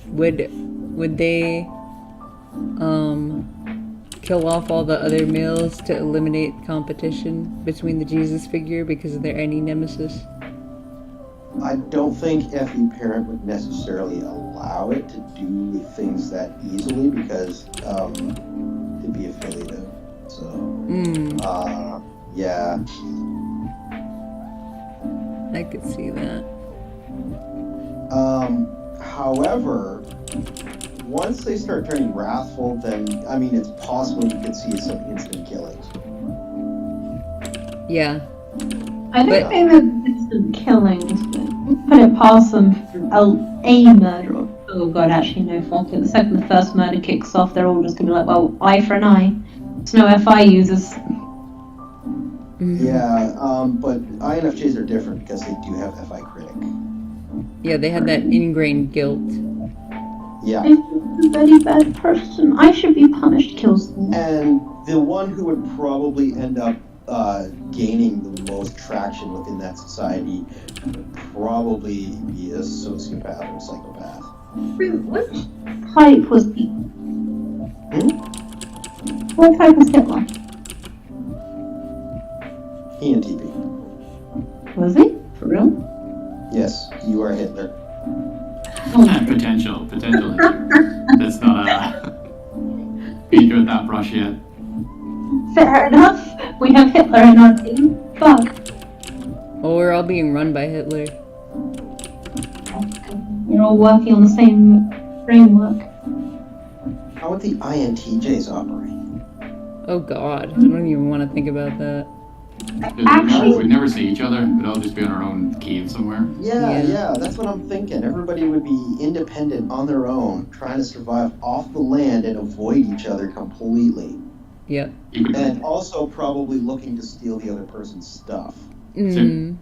A: Would they kill off all the other males to eliminate competition between the Jesus figure because of their any nemesis?
G: I don't think FE Parent would necessarily allow it to do things that easily because it'd be affiliative. So, yeah.
A: I could see that.
G: However, once they start turning wrathful, then, I mean, it's possible you could see some instant killings.
A: Yeah.
E: I don't think they're instant killings, but put it past them for a murder. Oh god, actually no, fuck it. The second the first murder kicks off, they're all just gonna be like, well, eye for an eye. There's no FI users.
G: Yeah, but INFJs are different because they do have FI critic.
A: Yeah, they have that ingrained guilt.
G: Yeah.
E: I'm a very bad person. I should be punished, kills them.
G: And the one who would probably end up gaining the most traction within that society would probably be a sociopath or psychopath.
E: Which type was he? What type was Hitler?
G: ENTP.
E: Was he? For real?
G: Yes, you are Hitler.
F: Potential. That's not beat with that brush yet.
E: Fair enough. We have Hitler in our team. Fuck.
A: Well, we're all being run by Hitler.
E: We're all working on the same framework.
G: How would the INTJs operate?
A: Oh god, I don't even want to think about that.
E: Actually-
F: We'd never see each other. We'd all just be in our own cave somewhere.
G: Yeah, that's what I'm thinking. Everybody would be independent on their own, trying to survive off the land and avoid each other completely.
A: Yep.
G: And also probably looking to steal the other person's stuff.
A: Mm.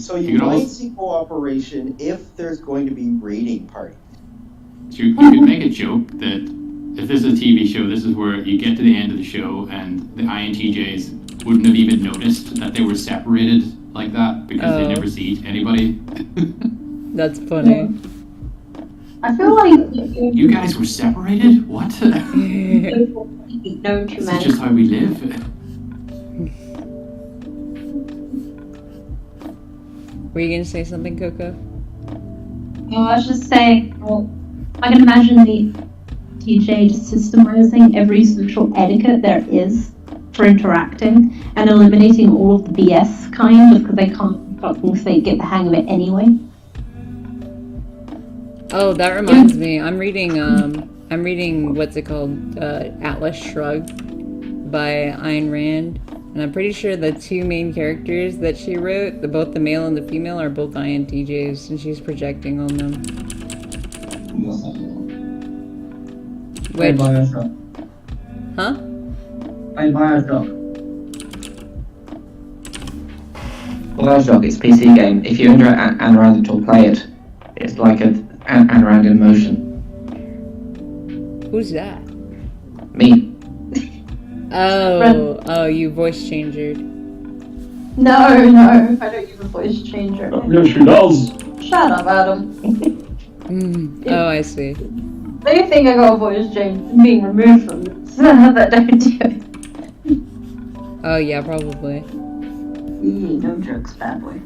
G: So you might see cooperation if there's going to be raiding party.
F: So you could make a joke that if this is a TV show, this is where you get to the end of the show and the INTJs wouldn't have even noticed that they were separated like that because they never see anybody.
A: That's funny.
E: I feel like
F: You guys were separated? What?
E: known to
F: This is
E: many.
F: just how we live.
A: Were you gonna say something, Coco?
E: No, I was just saying, well, I can imagine the TJ just systematizing every social etiquette there is for interacting and eliminating all of the BS kind just because they can't fucking get the hang of it anyway.
A: Oh, that reminds me. I'm reading what's it called? Atlas Shrugged by Ayn Rand. And I'm pretty sure the two main characters that she wrote, both the male and the female, are both INTJs, and she's projecting on them. Which?
H: Bioshock.
A: Huh?
H: Bioshock.
I: Bioshock is a PC game. If you're into Ayn Rand to play it, it's like Ayn Rand in motion.
A: Who's that?
I: Me.
A: Oh, you voice changered.
E: No, I don't use a voice changer.
H: Yes, she does.
E: Shut up, Adam.
A: Oh, I see.
E: They think I got a voice change being removed from this. That don't do it.
A: Oh, yeah, probably.
E: No jokes, bad boy.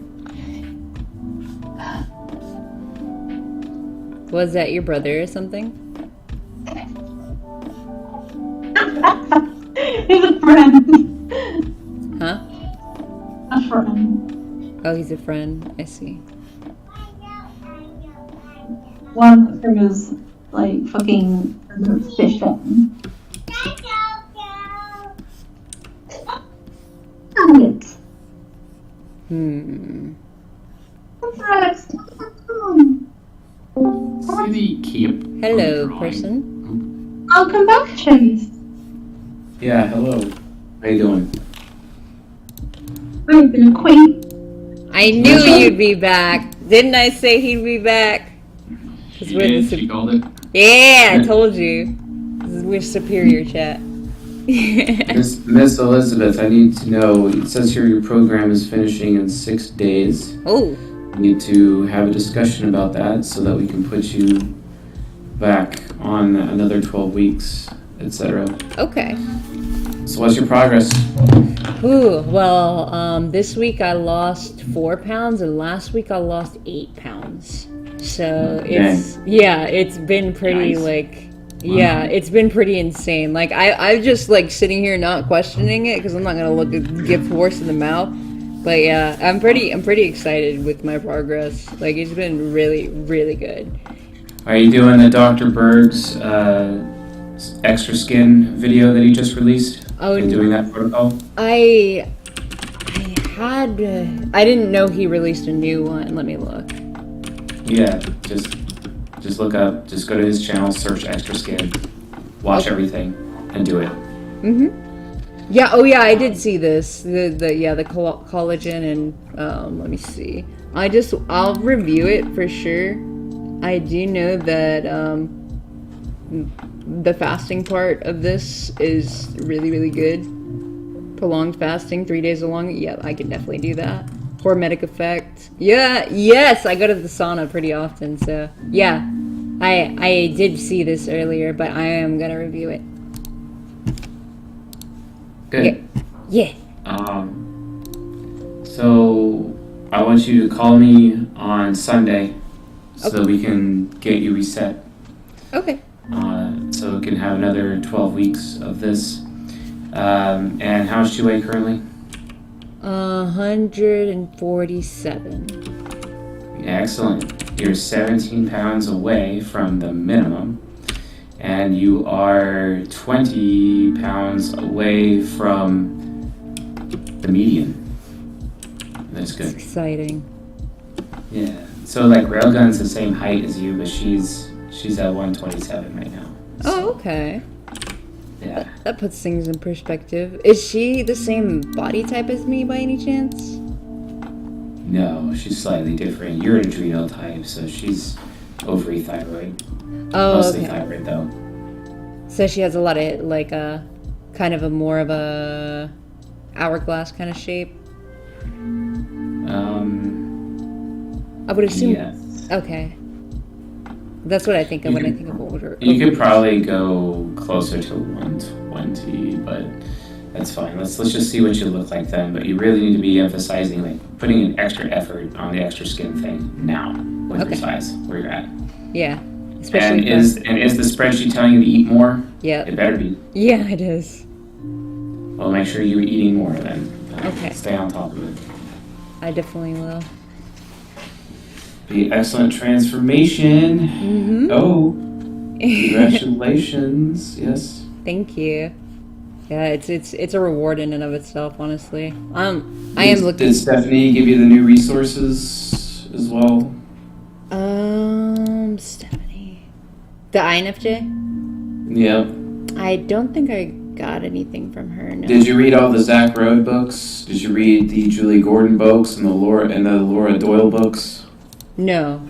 A: Was that your brother or something?
E: He's a friend.
A: Huh?
E: A friend.
A: Oh, he's a friend. I see.
E: One from his, like, fucking fish button. Damn it.
A: Hmm.
E: Rex.
F: keep.
A: Hello,
F: drawing.
A: person.
E: Welcome back, Chase.
J: Yeah, hello. How you doing?
E: I've been a queen.
A: I knew you'd be back. Didn't I say he'd be back? 'Cause
F: She
A: we're
F: did,
A: the
F: she called it.
A: Yeah, I told you. We're superior, chat.
J: Miss Elizabeth, I need to know, it says here your program is finishing in 6 days.
A: Oh.
J: We need to have a discussion about that so that we can put you back on another 12 weeks, etc.
A: Okay.
J: So what's your progress?
A: Ooh, well, this week I lost 4 pounds, and last week I lost 8 pounds. So it's been pretty it's been pretty insane. Like I'm just like sitting here not questioning it because I'm not gonna look at gift horse in the mouth. But yeah, I'm pretty excited with my progress. Like it's been really, really good.
J: Are you doing the Dr. Berg's extra skin video that he just released?
A: Oh,
J: Are you doing that protocol?
A: I didn't know he released a new one. Let me look.
J: Yeah, just look up, just go to his channel, search extra skin, watch everything, and do it.
A: Yeah, oh yeah, I did see this. The collagen and let me see. I'll review it for sure. I do know that the fasting part of this is really, really good. Prolonged fasting, 3 days along. Yeah, I can definitely do that. Hormetic effect. Yeah, yes, I go to the sauna pretty often, so yeah. I did see this earlier, but I am gonna review it.
J: Good.
A: Yeah.
J: So I want you to call me on Sunday so that we can get you reset.
A: Okay.
J: So we can have another 12 weeks of this. And how much do you weigh currently?
A: 147.
J: Excellent. You're 17 pounds away from the minimum, and you are 20 pounds away from the median. That's good.
A: It's exciting.
J: Yeah. So like Railgun's the same height as you, but she's at 127 right now.
A: Oh, okay.
J: Yeah.
A: That puts things in perspective. Is she the same body type as me by any chance?
J: No, she's slightly different. You're an adrenal type, so she's ovary thyroid.
A: Oh,
J: Mostly
A: okay.
J: thyroid though.
A: So she has a lot of like a kind of a more of a hourglass kind of shape. I would assume.
J: Yes.
A: Okay. That's what I think of when I think of older.
J: You could probably go closer to 120, but that's fine. Let's just see what you look like then. But you really need to be emphasizing, like, putting an extra effort on the extra skin thing now with your size, where you're at.
A: Yeah. Especially
J: and is the spreadsheet telling you to eat more?
A: Yeah.
J: It better be.
A: Yeah, it is.
J: Well, make sure you're eating more then.
A: Okay.
J: Stay on top of it.
A: I definitely will.
J: Be excellent transformation.
A: Mm-hmm.
J: Oh, congratulations! Yes.
A: Thank you. Yeah, it's a reward in and of itself, honestly. I am looking.
J: Did Stephanie give you the new resources as well?
A: Stephanie, the INFJ.
J: Yep.
A: I don't think I got anything from her. No.
J: Did you read all the Zach Road books? Did you read the Julie Gordon books and the Laura Doyle books?
A: No.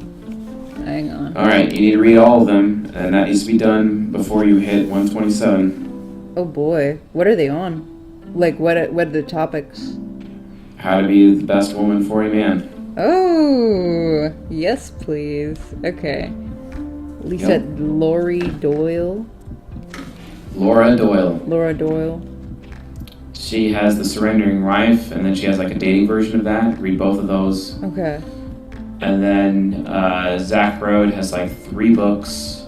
A: Hang on.
J: All right, you need to read all of them, and that needs to be done before you hit 127.
A: Oh boy, what are they on? Like what are the topics?
J: How to be the best woman for a man.
A: Oh, yes, please. Okay. Lisa,
J: Yep.
A: Laura Doyle.
J: Laura Doyle.
A: Laura Doyle.
J: She has the Surrendering Wife, and then she has like a dating version of that. Read both of those.
A: Okay.
J: And then Zach Road has like 3 books.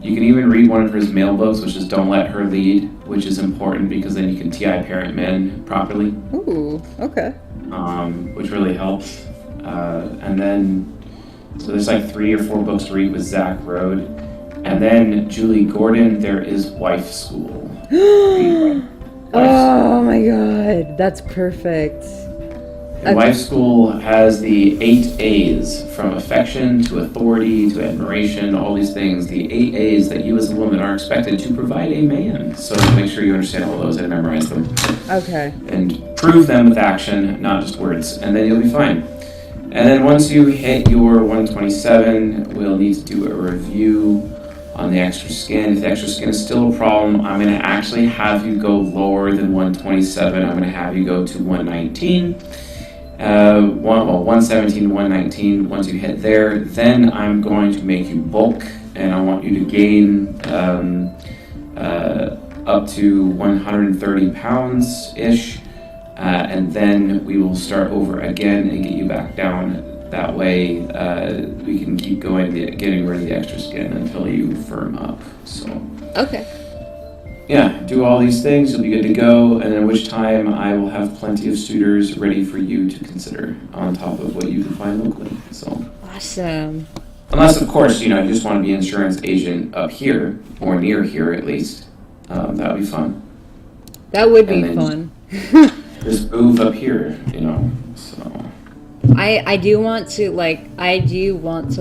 J: You can even read one of his male books, which is Don't Let Her Lead, which is important because then you can TI parent men properly.
A: Ooh, okay.
J: Which really helps. And then, so there's like 3 or 4 books to read with Zach Road. And then Julie Gordon, there is Wife School.
A: Oh my god, that's perfect.
J: And wife school has the 8 A's, from affection to authority to admiration, all these things. The 8 A's that you as a woman are expected to provide a man. So make sure you understand all those and memorize them.
A: Okay.
J: And prove them with action, not just words, and then you'll be fine. And then once you hit your 127, we'll need to do a review on the extra skin. If the extra skin is still a problem, I'm going to actually have you go lower than 127. I'm going to have you go to 119. 117 to 119. Once you hit there, then I'm going to make you bulk, and I want you to gain up to 130 pounds-ish. And then we will start over again and get you back down. That way we can keep going, getting rid of the extra skin until you firm up. So
A: Okay.
J: yeah, do all these things, you'll be good to go, and at which time I will have plenty of suitors ready for you to consider on top of what you can find locally. So
A: Awesome.
J: unless, of course, you just want to be an insurance agent up here, or near here at least. That would be fun.
A: That would be
J: And then
A: fun.
J: Just move up here, so.
A: I do want to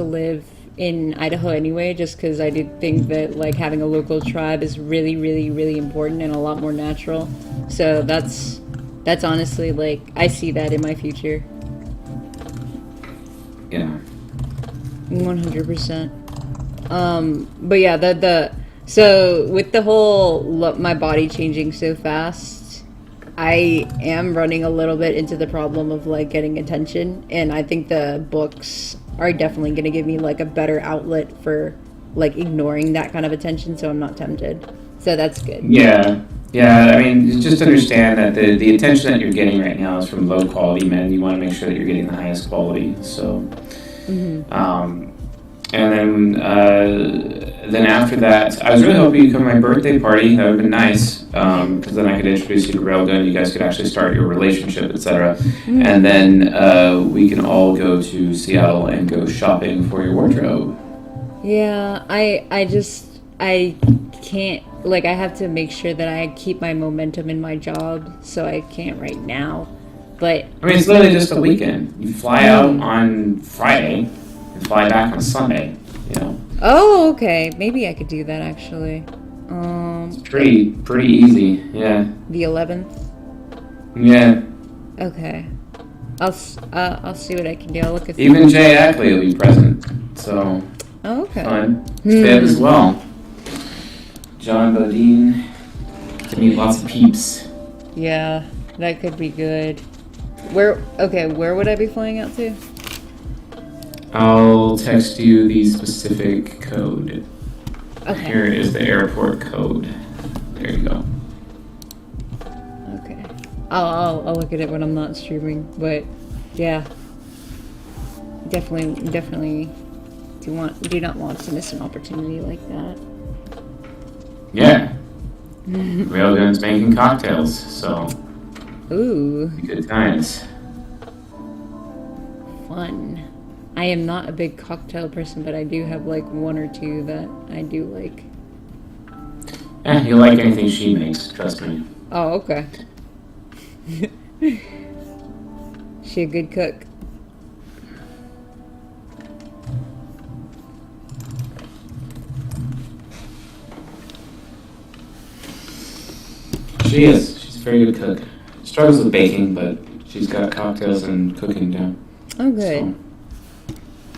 A: live in Idaho anyway, just because I do think that having a local tribe is really, really, really important and a lot more natural. So that's honestly I see that in my future.
J: Yeah.
A: 100%. But yeah, so with the whole my body changing so fast, I am running a little bit into the problem of getting attention, and I think the books are definitely going to give me a better outlet for ignoring that kind of attention, so I'm not tempted. So that's good.
J: Yeah. I mean, just understand that the attention that you're getting right now is from low quality men. You want to make sure that you're getting the highest quality. So, and then after that, I was really hoping you'd come to my birthday party. That would have been nice, because then I could introduce you to Railgun. You guys could actually start your relationship, etc. And then we can all go to Seattle and go shopping for your wardrobe.
A: Yeah, I can't, I have to make sure that I keep my momentum in my job, so I can't right now. But
J: I mean, it's literally just a weekend. You fly out on Friday and fly back on Sunday,
A: Oh, okay. Maybe I could do that actually.
J: It's pretty easy, yeah.
A: The 11th.
J: Yeah.
A: Okay. I'll see what I can do. I'll look at.
J: Even Jay Ackley will be present, so.
A: Oh, okay.
J: Fun. Fit as well. John Bodine. To meet lots of peeps.
A: Yeah, that could be good. Where would I be flying out to?
J: I'll text you the specific code.
A: Okay.
J: Here is the airport code. There you go.
A: Okay. I'll look at it when I'm not streaming, but yeah. Definitely do not want to miss an opportunity like that.
J: Yeah. Railgun's making cocktails, so.
A: Ooh.
J: Good times.
A: Fun. I am not a big cocktail person, but I do have one or two that I do like.
J: You'll like anything she makes, trust me.
A: Oh, okay. She a good cook?
J: She is. She's a very good cook. Struggles with baking, but she's got cocktails and cooking down.
A: Oh, good.
J: So.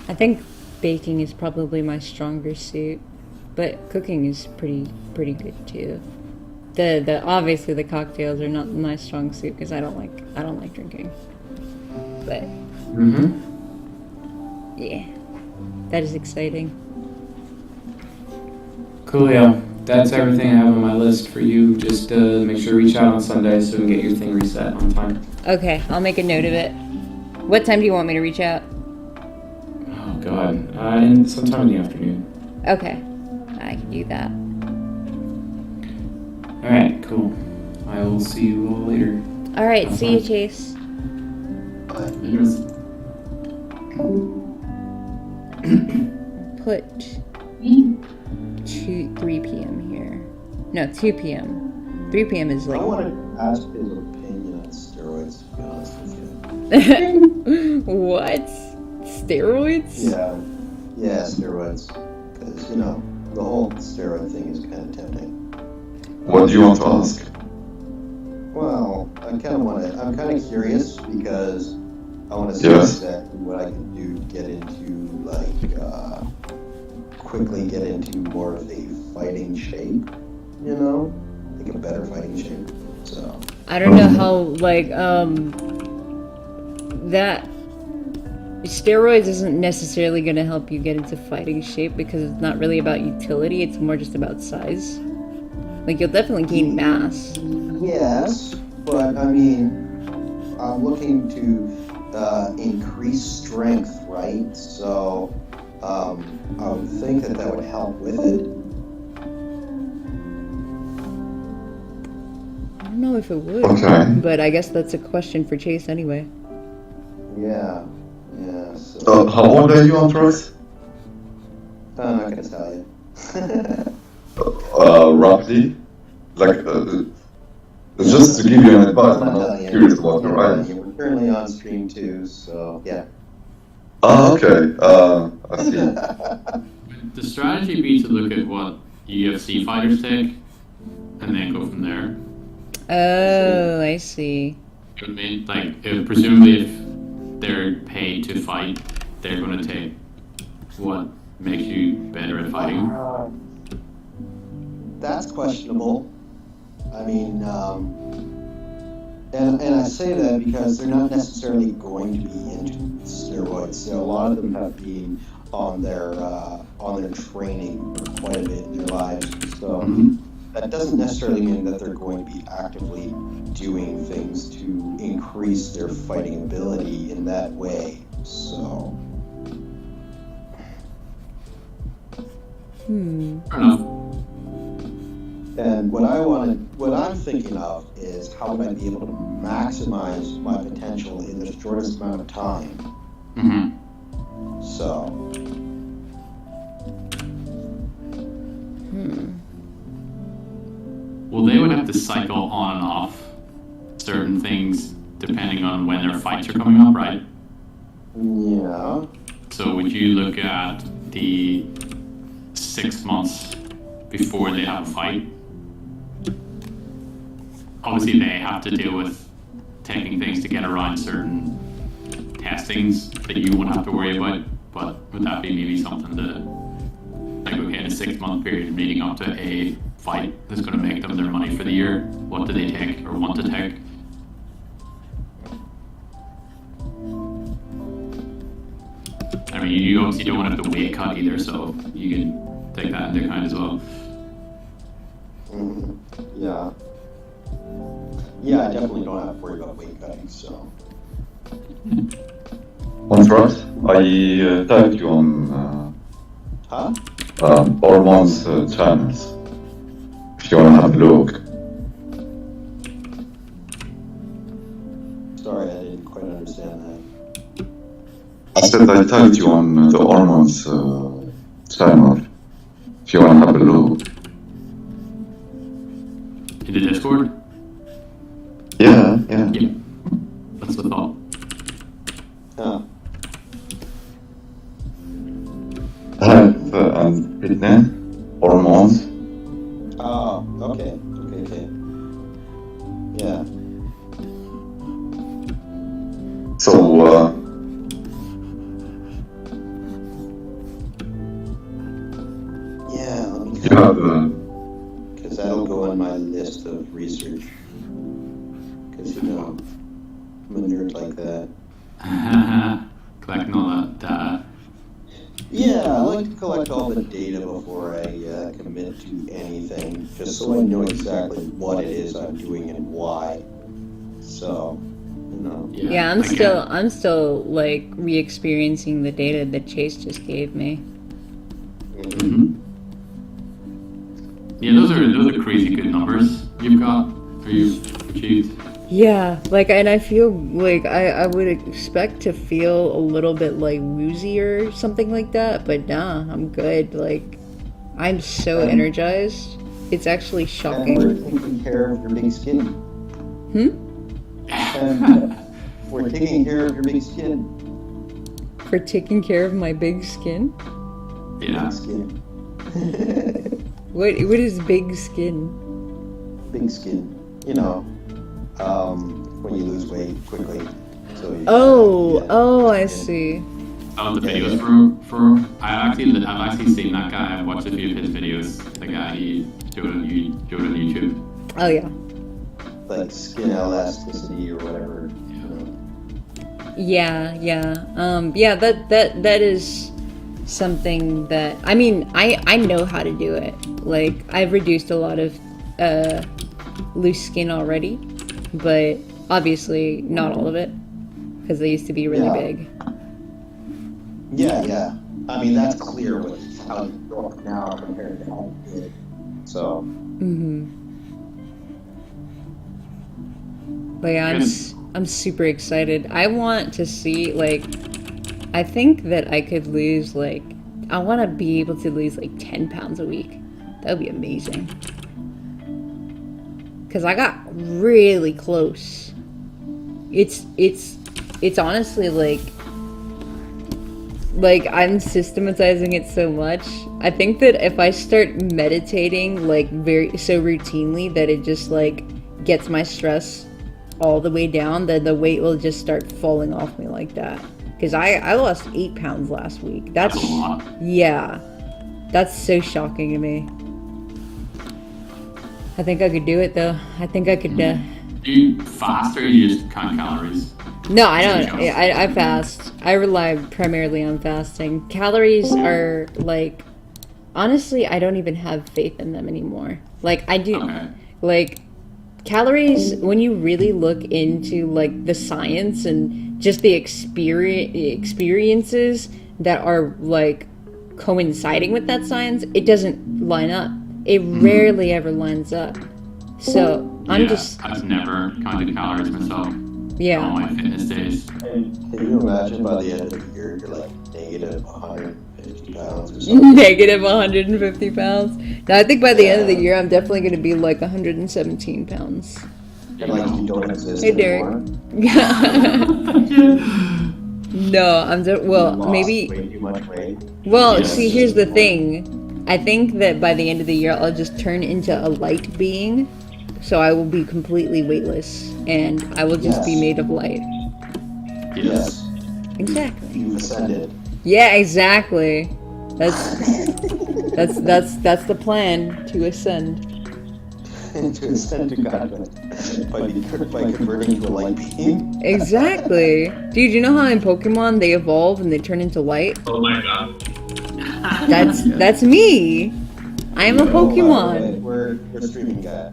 A: I think baking is probably my stronger suit, but cooking is pretty good too. The obviously the cocktails are not my strong suit because I don't like drinking. But yeah, that is exciting.
J: Coolio. That's everything I have on my list for you. Just make sure to reach out on Sunday so we can get your thing reset on time.
A: Okay, I'll make a note of it. What time do you want me to reach out?
J: Oh God, and sometime in the afternoon.
A: Okay, I can do that.
J: All right, cool. I will see you all later.
A: All right, see you, Chase. Put 3 p.m. here. No, 2 p.m. 3 p.m. is
G: I want to ask his opinion on steroids, to be honest with you.
A: What? Steroids?
G: Yeah, steroids. Because, you know, the whole steroid thing is kind of tempting.
B: What do you want to ask?
G: Well, I'm kind of curious because I want to see exactly what I can do to get into, quickly get into more of a fighting shape, you know? Like a better fighting shape, so.
A: I don't know how, that steroids isn't necessarily going to help you get into fighting shape because it's not really about utility, it's more just about size. Like, you'll definitely gain mass.
G: Yes, but I mean, I'm looking to increase strength, right? So, I would think that would help with it.
A: I don't know if it would, but I guess that's a question for Chase anyway.
G: Yeah, so...
B: how old are you, Anthrax?
G: I'm not gonna tell you.
B: Roughly? Just to give you an advice, I'm not curious about your age.
G: We're currently on stream 2, so yeah.
B: Oh, okay. I see.
F: The strategy would be to look at what UFC fighters take, and then go from there.
A: Oh, I see.
F: I mean, presumably if they're paid to fight, they're going to take what makes you better at fighting.
G: That's questionable. I mean, and I say that because they're not necessarily going to be into steroids. So a lot of them have been on their training for quite a bit in their lives. So that doesn't necessarily mean that they're going to be actively doing things to increase their fighting ability in that way. So.
F: Fair enough.
G: And what I'm thinking of is how would I be able to maximize my potential in the shortest amount of time. So.
F: Well, they would have to cycle on and off certain things depending on when their fights are coming up, right?
G: Yeah.
F: So would you look at the 6 months before they have a fight? Obviously, they have to deal with taking things to get around certain testings that you won't have to worry about, but would that be maybe something to, like, okay, in a 6 month period leading up to a fight that's going to make them their money for the year, what do they take or want to take? I mean, you obviously don't want to have to weight cut either, so you can take that into account as well.
G: Yeah. Yeah, I definitely don't have to worry about weight cutting, so.
B: Anthrax, I tagged you on Ormon's channels. If you want to have a look.
G: Sorry, I didn't quite understand that.
B: I said I tagged you on the Ormon's channel. If you want to have a look.
F: In the Discord?
B: Yeah.
F: That's the thought.
B: Health and fitness, hormones.
G: Oh, okay. Yeah.
B: So,
G: yeah, let me
B: you have
G: because that'll go on my list of research. Because, you know, I'm a nerd like that.
F: Collecting all that data.
G: Yeah, I like to collect all the data before I commit to anything, just so I know exactly what it is I'm doing and why. So, you know.
A: Yeah, I'm still like re-experiencing the data that Chase just gave me.
F: Yeah, those are crazy good numbers you've got, or you've achieved.
A: Yeah, and I feel like I would expect to feel a little bit like woozy or something like that, but nah, I'm good. I'm so energized. It's actually shocking.
G: And we're taking care of your big skin.
A: And
G: for taking care of your big skin.
A: For taking care of my big skin?
F: Yeah.
G: Big skin.
A: What is big skin?
G: Big skin. You know, when you lose weight quickly. So you
A: I see.
F: The videos for I've actually seen that guy. I've watched a few of his videos. The guy he showed on YouTube.
A: Oh yeah.
G: Like skin elasticity or whatever.
A: Yeah. That is something that I mean I know how to do it. Like I've reduced a lot of loose skin already, but obviously not all of it because they used to be really big.
G: Yeah. I mean that's clear with how you look now compared to how you did. So.
A: But yeah, I'm super excited. I want to see, like, I think that I could lose, like, I want to be able to lose, like, 10 pounds a week. That would be amazing. Because I got really close. It's honestly, like, I'm systematizing it so much. I think that if I start meditating, like, so routinely that it just, like, gets my stress all the way down, then the weight will just start falling off me like that. Because I lost 8 pounds last week. That's
F: a lot.
A: Yeah. That's so shocking to me. I think I could do it though. I think I could
F: Do you fast or you just count calories?
A: No, I don't. I fast. I rely primarily on fasting. Calories are like, honestly, I don't even have faith in them anymore. Like I do, like calories. When you really look into like the science and just the experiences that are like coinciding with that science, it doesn't line up. It rarely ever lines up. So
F: I've never counted calories myself.
A: Yeah.
F: All my fitness days.
G: Can you imagine by the end of the year you're like negative 150 pounds or something?
A: Negative 150 pounds. Now I think by the end of the year I'm definitely going to be like 117 pounds.
G: And like you don't exist
A: Hey Derek. No, maybe.
G: Way too much weight.
A: Well, see, here's the thing. I think that by the end of the year I'll just turn into a light being. So I will be completely weightless, and I will just be made of light.
G: Yes.
A: Exactly.
G: You've ascended.
A: Yeah, exactly. That's the plan, to ascend.
G: To ascend to godhood by converting to a light being.
A: Exactly. Dude, you know how in Pokemon they evolve and they turn into light?
F: Oh my god.
A: That's me. I am a Pokemon.
G: We're streaming guy.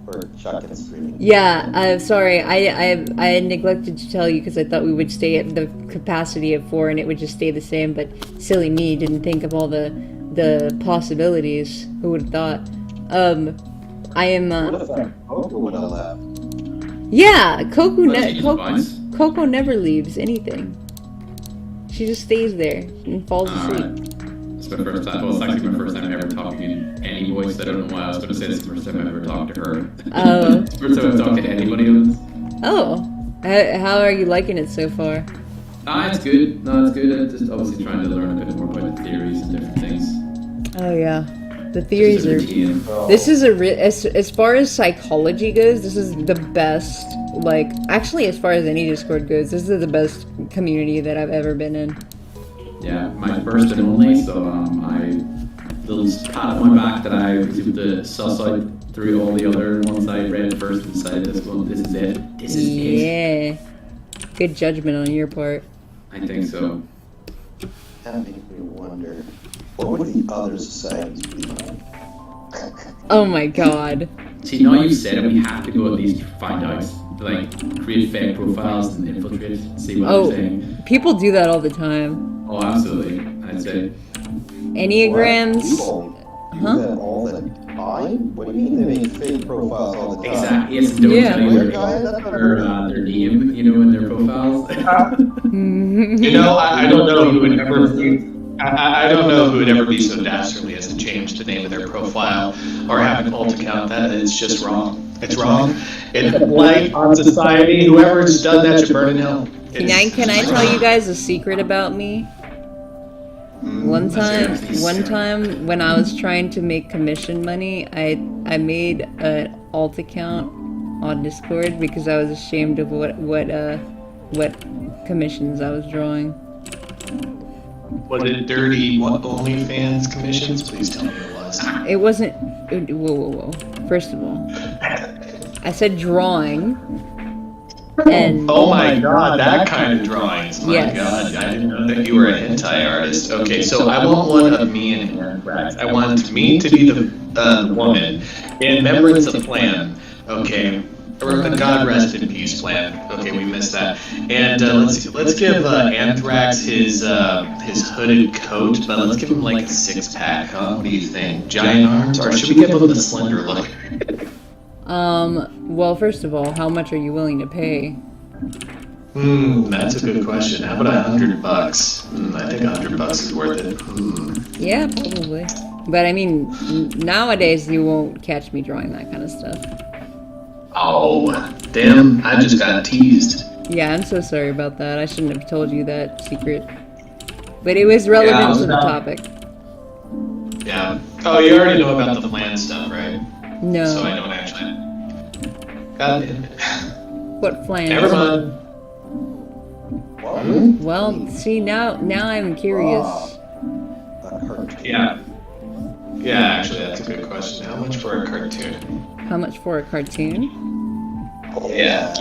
G: Or shotgun streaming.
A: Yeah, sorry, I neglected to tell you because I thought we would stay at the capacity of 4 and it would just stay the same, but silly me didn't think of all the possibilities. Who would have thought? I am.
G: What if Coco would have left?
A: Yeah, Coco never leaves anything. She just stays there and falls asleep.
F: It's my first time. Well, it's actually my first time ever talking in any voice. I don't know why I was going to say this is the first time I ever talked to her.
A: Oh.
F: It's the first time I've talked to anybody on this.
A: Oh. How are you liking it so far?
F: It's good. No, it's good. I'm just obviously trying to learn a bit more about the theories and different things.
A: Oh, yeah. The theories are... This is as far as psychology goes, this is the best, like... Actually, as far as any Discord goes, this is the best community that I've ever been in.
F: Yeah, my first and only, so I little pat on my back that I was able to suss out through all the other ones I read first and decided this is it. This is it.
A: Yeah. Good judgment on your part.
F: I think so.
G: That makes me wonder, what would the other societies be like?
A: Oh my god.
F: See, now you said it, we have to go at least find out. Like, create fake profiles and infiltrate, see what they're saying.
A: People do that all the time.
F: Oh, absolutely. I'd say.
A: Enneagrams.
G: People do that all the time? What do you mean they make fake profiles all the time?
F: Exactly. Yes, don't tell you their name, in their profiles.
H: You know, I don't know if you would ever think
K: I don't know who would ever be so dastardly as to change the name of their profile or have an alt account. That is just wrong. It's wrong. It's a blight on society. Whoever's done that should burn in hell.
A: Can I tell you guys a secret about me? One time when I was trying to make commission money, I made an alt account on Discord because I was ashamed of what commissions I was drawing.
K: Was it dirty OnlyFans commissions? Please tell me it was.
A: It wasn't. Whoa. First of all, I said drawing. And
K: oh my god, that kind of drawings. My
A: yes.
K: god, I didn't know that you were a hentai artist. Okay, so I want one of me and Anthrax. I want me to be the woman in remembrance of Plan. Okay. Or the God rest in peace Plan. Okay, we missed that. And let's give Anthrax his hooded coat, but let's give him like a 6-pack. Huh? What do you think? Giant arms, or should we give him the slender look?
A: Well, first of all, how much are you willing to pay?
K: That's a good question. How about $100? I think $100 is worth it.
A: Yeah, probably. But I mean, nowadays you won't catch me drawing that kind of stuff.
K: Oh, damn, I just got teased.
A: Yeah, I'm so sorry about that. I shouldn't have told you that secret. But it was relevant to the topic.
K: Yeah. Oh, you already know about the Plan stuff, right?
A: No.
K: So I don't actually. God damn it.
A: What plan?
K: Never mind.
A: Well, see, now I'm curious.
K: Yeah. Yeah, actually, that's a good question. How much for a cartoon?
A: How much for a cartoon?
K: Yeah.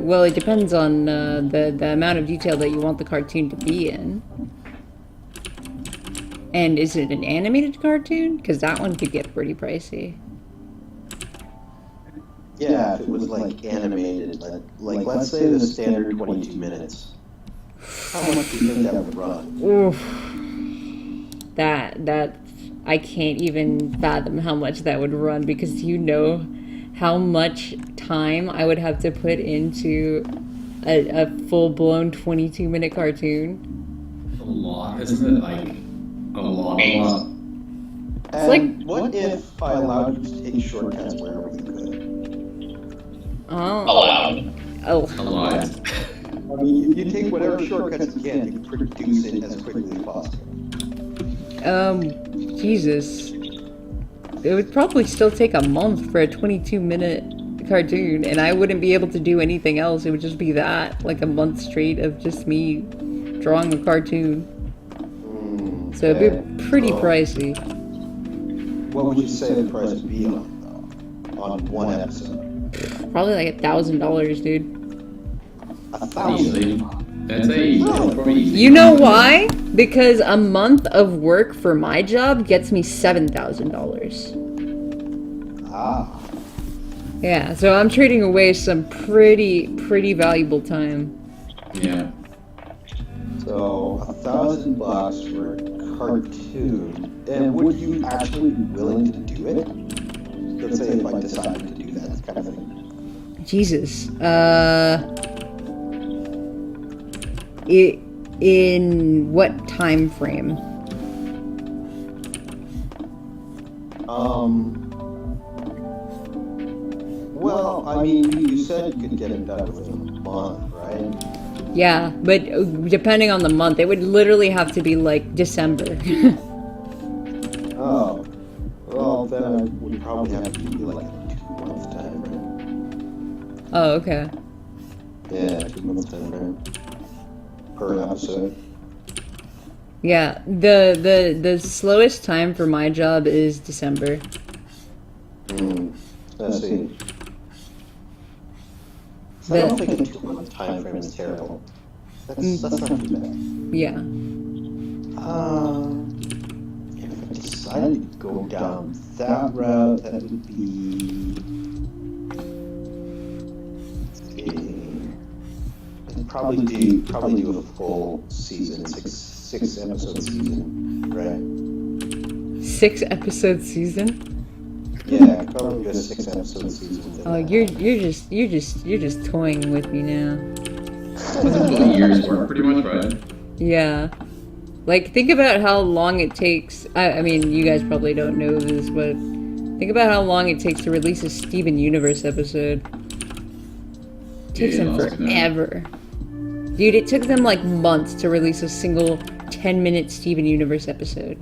A: Well, it depends on the amount of detail that you want the cartoon to be in. And is it an animated cartoon? Because that one could get pretty pricey.
G: Yeah, if it was like animated, like let's say the standard 22 minutes. How much do you think that would run?
A: Oof. That I can't even fathom how much that would run, because you know how much time I would have to put into a full-blown 22-minute cartoon.
F: A lot, isn't it? Like a lot.
G: It's like, what if I allowed you to take shortcuts wherever you could?
A: Oh.
K: Allowed.
A: Oh.
F: Allowed.
G: I mean, if you take whatever shortcuts you can, you can produce it as quickly as possible.
A: Jesus. It would probably still take a month for a 22-minute cartoon, and I wouldn't be able to do anything else. It would just be that, like a month straight of just me drawing a cartoon. So it'd be pretty pricey.
G: What would you say the price would be on one episode?
A: Probably like $1,000, dude.
G: 1,000?
F: That's probably easy.
A: You know why? Because a month of work for my job gets me $7,000.
G: Ah.
A: Yeah, so I'm trading away some pretty valuable time.
F: Yeah.
G: So $1,000 for a cartoon, and would you actually be willing to do it? Let's say if I decided to do that kind of thing.
A: Jesus. In what time frame?
G: Well, I mean, you said you could get it done within a month, right?
A: Yeah, but depending on the month, it would literally have to be like December.
G: Oh. Well, then I would probably have to be like a 2-month time frame.
A: Oh, okay.
G: Yeah, 2-month time frame. Per episode.
A: Yeah, the slowest time for my job is December.
G: I see. So I don't think a 2-month time frame is terrible. That's not too bad.
A: Yeah.
G: If I decided to go down that route, that would be. I'd probably do a full season, six episode season, right?
A: 6-episode season?
G: Yeah, I'd probably do a 6-episode season.
A: Oh, you're just toying with me now.
F: That's a couple of years work, pretty much, right?
A: Yeah. Like, think about how long it takes. I mean, you guys probably don't know this, but think about how long it takes to release a Steven Universe episode. It takes them forever. Dude, it took them like months to release a single 10-minute Steven Universe episode.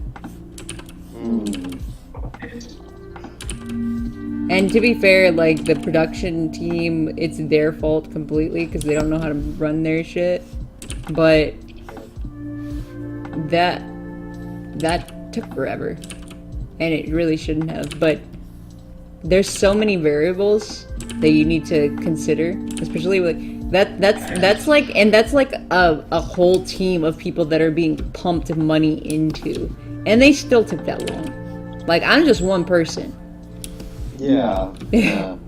A: And to be fair, like, the production team, it's their fault completely because they don't know how to run their shit. But that took forever. And it really shouldn't have. But there's so many variables that you need to consider, especially with that's like a whole team of people that are being pumped money into, and they still took that long. Like, I'm just one person.
G: Yeah.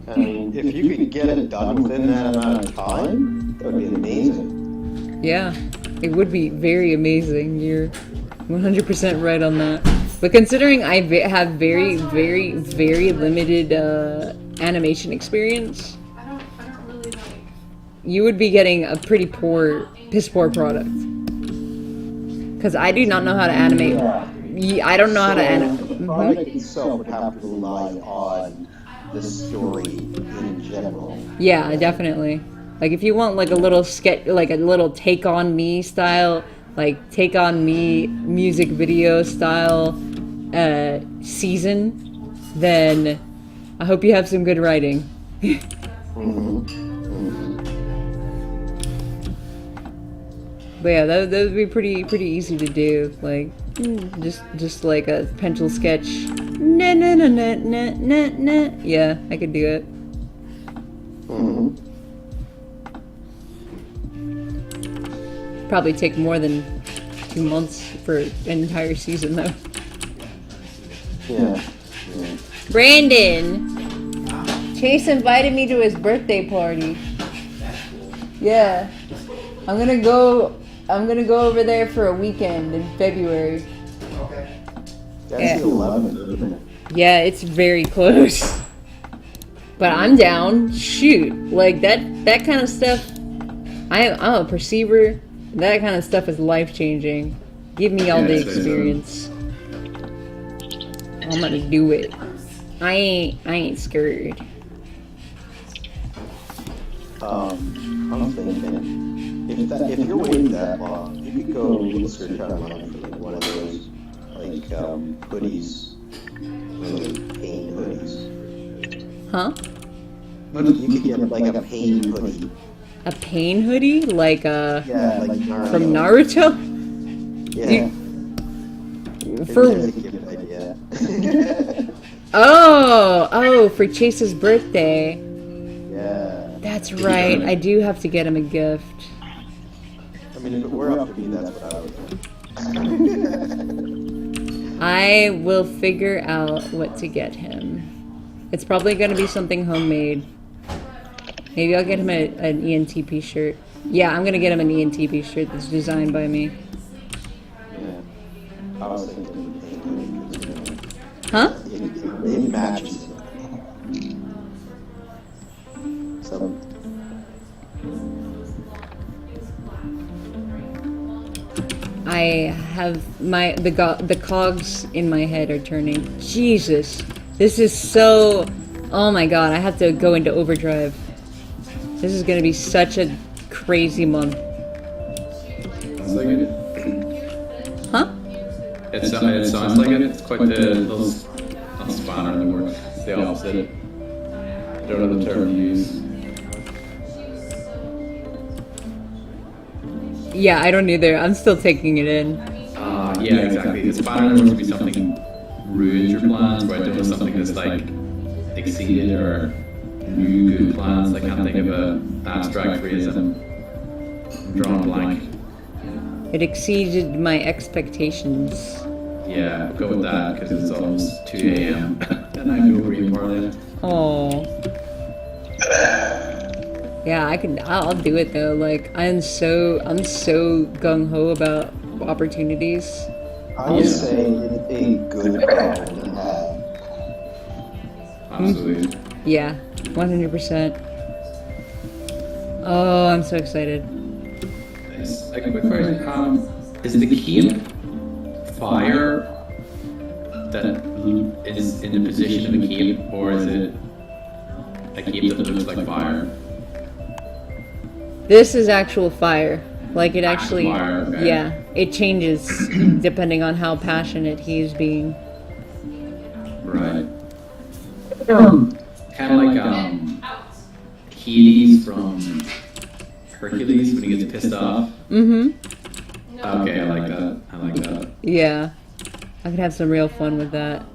G: I mean, if you could get it done within that amount of time, that would be amazing.
A: Yeah, it would be very amazing. You're 100% right on that. But considering I have very, very, very limited animation experience, you would be getting a pretty piss poor product. Because I do not know how to animate. I don't know how to animate.
G: The product itself would have to rely on the story in general.
A: Yeah, definitely. Like, if you want like a little sketch, like a little Take On Me style, like Take On Me music video style season, then I hope you have some good writing. But yeah, that would be pretty easy to do. Like, just like a pencil sketch. Yeah, I could do it. Probably take more than 2 months for an entire season, though.
G: Yeah.
A: Brandon! Chase invited me to his birthday party. Yeah. I'm gonna go over there for a weekend in February.
G: Okay. That's the 11th, isn't it?
A: Yeah, it's very close. But I'm down. Shoot. Like, that kind of stuff, I'm a perceiver. That kind of stuff is life-changing. Give me all the experience. I'm gonna do it. I ain't scared.
G: I'm thinking, if you're waiting that long, you could go research online for like one of those like hoodies, really pain hoodies.
A: Huh?
G: You could get like a pain hoodie.
A: A pain hoodie? Like
G: like Naruto.
A: from Naruto?
G: Yeah.
A: Oh, for Chase's birthday.
G: Yeah.
A: That's right. I do have to get him a gift.
G: I mean, if it were up to me, that's what I would do.
A: I will figure out what to get him. It's probably going to be something homemade. Maybe I'll get him an ENTP shirt. Yeah, I'm going to get him an ENTP shirt that's designed by me.
G: Yeah. I was thinking pain hoodie.
A: Huh?
G: It matches. So.
A: I have the cogs in my head are turning. Jesus, this is so. Oh my god, I have to go into overdrive. This is gonna be such a crazy month.
F: Sounds like it.
A: Huh?
F: It sounds like it. It's quite the little spanner in the works. It's the opposite. I don't know the term to use.
A: Yeah, I don't either. I'm still taking it in.
F: Yeah, exactly. The spanner in the works would be something ruins your plans, right? There was something that's like exceeded or new good plans. I can't think of an abstract phrase. I'm drawing a blank.
A: It exceeded my expectations.
F: Yeah, go with that because it's almost 2 a.m. and I'm over you more than.
A: Oh. Yeah, I'll do it though. Like, I'm so gung ho about opportunities.
G: I would say it's a good problem to have.
F: Absolutely.
A: Yeah, 100%. Oh, I'm so excited.
F: Nice. Like a quick question. is the cape fire that is in the position of a cape, or is it a cape that looks like fire?
A: This is actual fire. Like it actually,
F: Fire, okay.
A: yeah, it changes depending on how passionate he's being.
F: Right. Kind of like Hades from Hercules when he gets pissed off.
A: Mm-hmm.
F: Okay, I like that. I like that.
A: Yeah, I could have some real fun with that.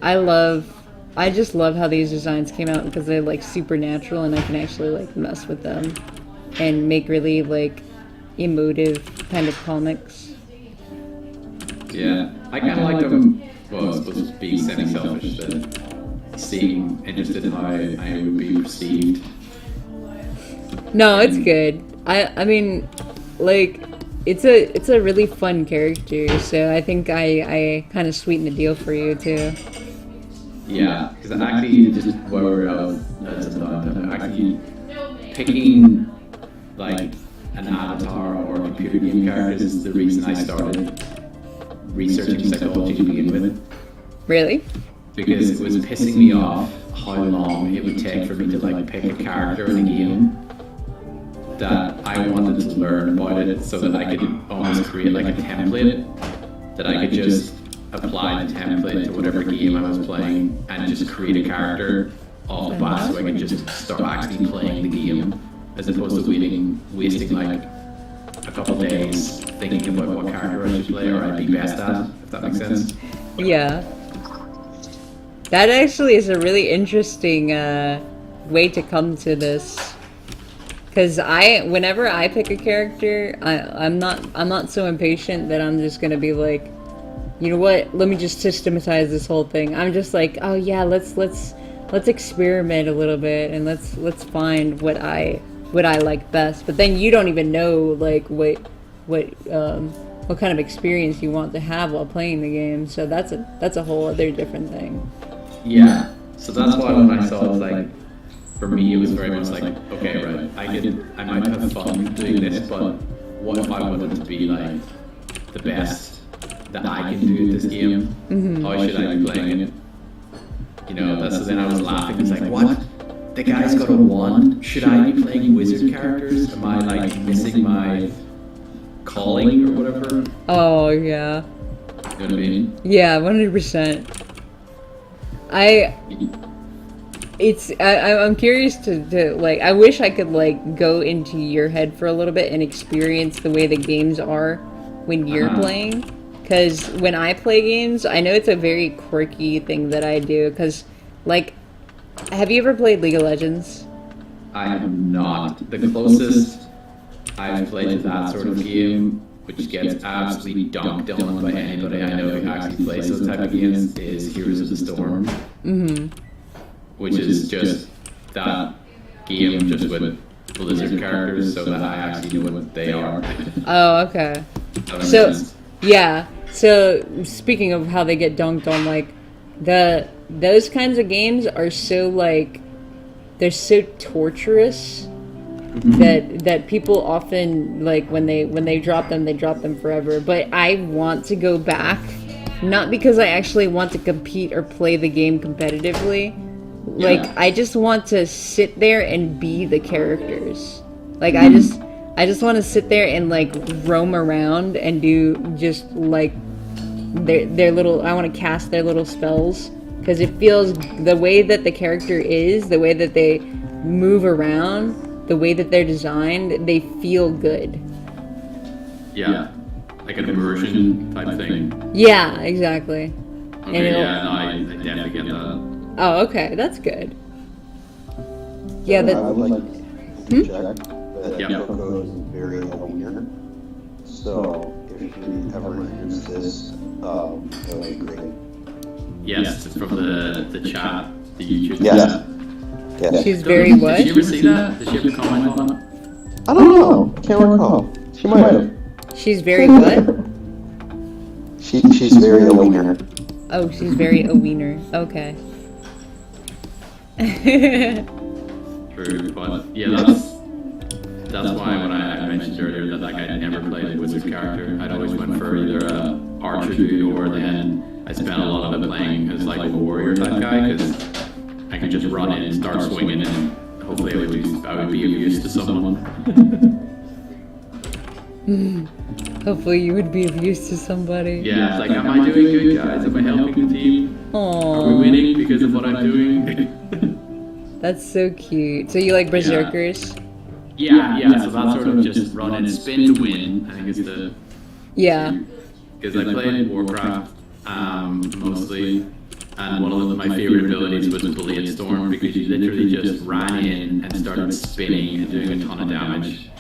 A: I just love how these designs came out because they're like supernatural and I can actually like mess with them and make really like emotive kind of comics.
F: Yeah, I kind of like them. Well, I suppose being semi-selfish, that seeing interested in how I would be perceived.
A: No, it's good. I mean, like, it's a really fun character, so I think I kind of sweeten the deal for you too.
F: Yeah, because actually, just where I was actually picking like an avatar or a computer game character is the reason I started researching psychology to begin with.
A: Really?
F: Because it was pissing me off how long it would take for me to like pick a character in a game that I wanted to learn about it so that I could almost create like a template that I could just apply the template to whatever game I was playing and just create a character off the bat so I could just start actually playing the game as opposed to wasting like a couple days thinking about what character I should play or I'd be best at, if that makes sense.
A: Yeah. That actually is a really interesting way to come to this. Because whenever I pick a character, I'm not so impatient that I'm just gonna be like, you know what? Let me just systematize this whole thing. I'm just like, oh yeah, let's experiment a little bit and let's find what I like best. But then you don't even know like what kind of experience you want to have while playing the game. So that's a whole other different thing.
F: Yeah. So that's why when I saw it, like, for me it was very much like, okay, right, I might have fun doing this, but what if I wanted to be like the best that I can do at this game?
A: Mm-hmm.
F: How should I be playing it? You know, so then I was laughing. It's like, what? The guy's got a wand? Should I be playing wizard characters? Am I like missing my calling or whatever?
A: Oh yeah.
F: You know what I mean?
A: Yeah, 100%. I'm curious to like, I wish I could like go into your head for a little bit and experience the way the games are when you're playing. Because when I play games, I know it's a very quirky thing that I do. Because, like, have you ever played League of Legends?
F: I have not. The closest I've played to that sort of game, which gets absolutely dunked on by anybody I know who actually plays those type of games, is Heroes of the Storm.
A: Mm-hmm.
F: Which is just that game just with Blizzard characters so that I actually know what they are.
A: Oh, okay. So, yeah. So, speaking of how they get dunked on, like, those kinds of games are so, like, they're so torturous that people often, like, when they drop them forever. But I want to go back, not because I actually want to compete or play the game competitively. Like, I just want to sit there and be the characters. Like, I just want to sit there and, like, roam around and do just, like, their little... I want to cast their little spells. Because it feels... The way that the character is, the way that they move around, the way that they're designed, they feel good.
F: Yeah. Like an immersion type thing.
A: Yeah, exactly.
F: Okay, I definitely get that.
A: Oh, okay. That's good. Yeah,
G: I would like to check that
F: Yeah.
G: Coco is very aware. So if you ever use this, that would be great.
F: Yes, it's from the chat, the YouTube
G: Yes.
F: chat.
G: Yes.
A: She's very what?
F: Did she ever see that? Did she ever comment on it?
G: I don't know. Can't recall. She might have.
A: She's very what?
G: She's very aware.
A: Oh, she's very a wiener. Okay.
F: True, but yeah, that's why when I mentioned earlier that like I never played a wizard character, I'd always went for either a archer dude or then I spent a lot of it playing as like a warrior type guy because I could just run in and start swinging and hopefully I would be of use to someone.
A: Hopefully you would be of use to somebody.
F: Yeah, it's like, am I doing good, guys? Am I helping the team?
A: Aww.
F: Are we winning because of what I'm doing?
A: That's so cute. So you like berserkers?
F: Yeah, so that's sort of just run and spin to win, I think is the...
A: Yeah.
F: Because I played Warcraft mostly, and one of my favorite abilities was Blade Storm because you literally just ran in and started spinning and doing a ton of damage.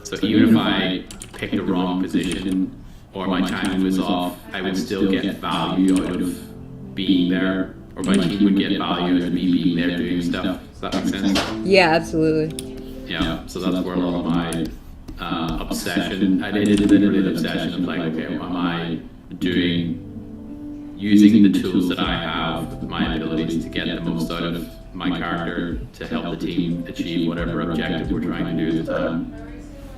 F: So even if I picked the wrong position or my timing was off, I would still get value out of being there, or my team would get value out of me being there doing stuff. Does that make sense?
A: Yeah, absolutely.
F: Yeah, so that's where a lot of my obsession, I did literally the obsession of like, okay, am I using the tools that I have, my abilities to get the most out of my character to help the team achieve whatever objective we're trying to do at the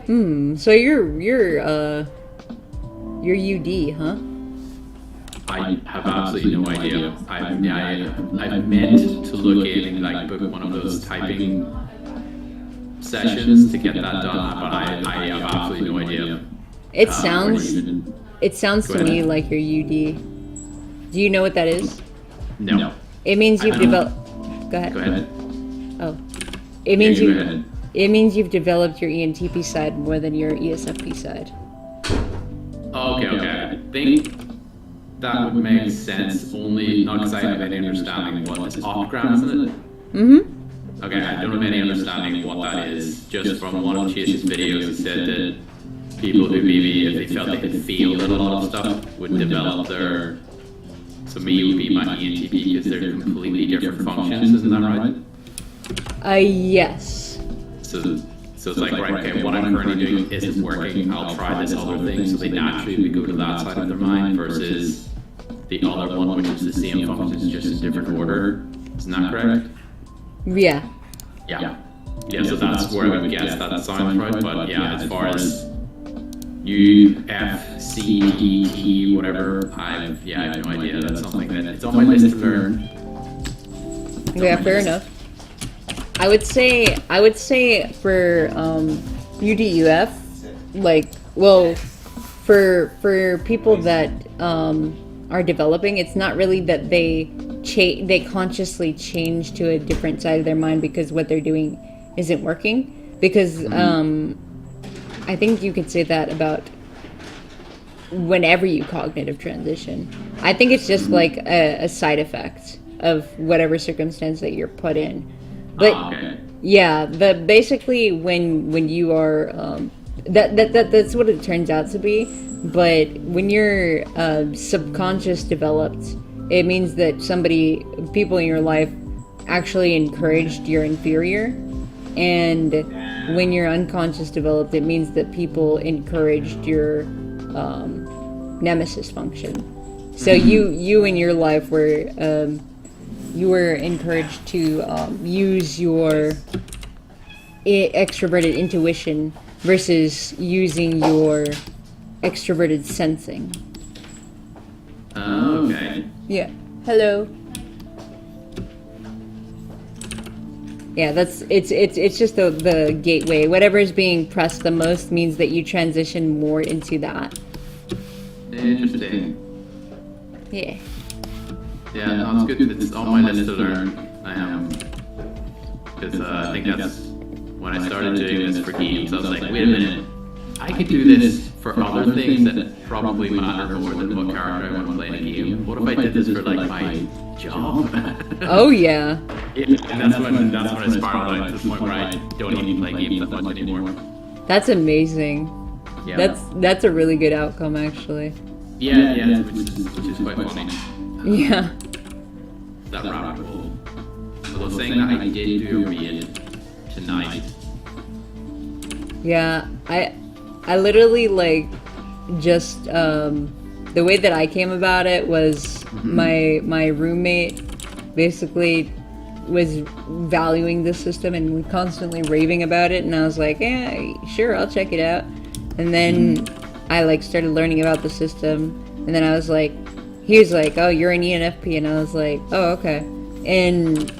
F: time.
A: So you're UD, huh?
F: I have absolutely no idea. I've meant to look in and like book one of those typing sessions to get that done, but I have absolutely no idea.
A: It sounds to me like you're UD. Do you know what that is?
F: No.
A: It means you've developed. Go ahead.
F: Go ahead.
A: Oh, it means
F: Go ahead.
A: It means you've developed your ENTP side more than your ESFP side.
F: Okay. I think that would make sense. Only not because I have any understanding of what is opgrams, isn't it?
A: Mm-hmm.
F: Okay, I don't have any understanding of what that is. Just from one of Chase's videos, he said that people who maybe, if they felt they could feel a lot of stuff, would develop their... So me would be my ENTP because they're completely different functions, isn't that right?
A: Yes.
F: So it's like, right, okay, what I'm currently doing isn't working, I'll try this other thing, so they naturally would go to that side of their mind versus the other one, which is the same functions, just in different order. Isn't that correct?
A: Yeah.
F: Yeah, so that's where I would guess that sounds right, but yeah, as far as U, F, C, D, T, whatever, I have no idea. That's something that it's on my list to learn.
A: Yeah, fair enough. I would say for UDUF, like, well, for people that are developing, it's not really that they consciously change to a different side of their mind because what they're doing isn't working. Because I think you could say that about whenever you cognitive transition. I think it's just like a side effect of whatever circumstance that you're put in. But yeah, basically when you are that's what it turns out to be. But when your subconscious developed, it means that people in your life actually encouraged your inferior, and when your unconscious developed, it means that people encouraged your nemesis function. So you in your life were you were encouraged to use your extroverted intuition versus using your extroverted sensing.
F: Okay.
A: Yeah. Hello. Yeah, it's just the gateway. Whatever is being pressed the most means that you transition more into that.
F: Interesting.
A: Yeah.
F: Yeah, no, it's good. It's on my list to learn. Because I think that's when I started doing this for games. I was like, wait a minute, I could do this for other things that probably matter more than what character I want to play in a game. What if I did this for like my job?
A: Oh yeah.
F: And that's when I spiraled out to the point where I don't even play games that much anymore.
A: That's amazing.
F: Yeah.
A: That's a really good outcome, actually.
F: Yeah, which is quite funny.
A: Yeah.
F: That rabbit hole. So the thing that I did do a read tonight.
A: Yeah, I literally like just the way that I came about it was my roommate basically was valuing this system and constantly raving about it, and I was like, yeah, sure, I'll check it out. And then I like started learning about the system, and then I was like, he was like, oh, you're an ENFP, and I was like, oh, okay. And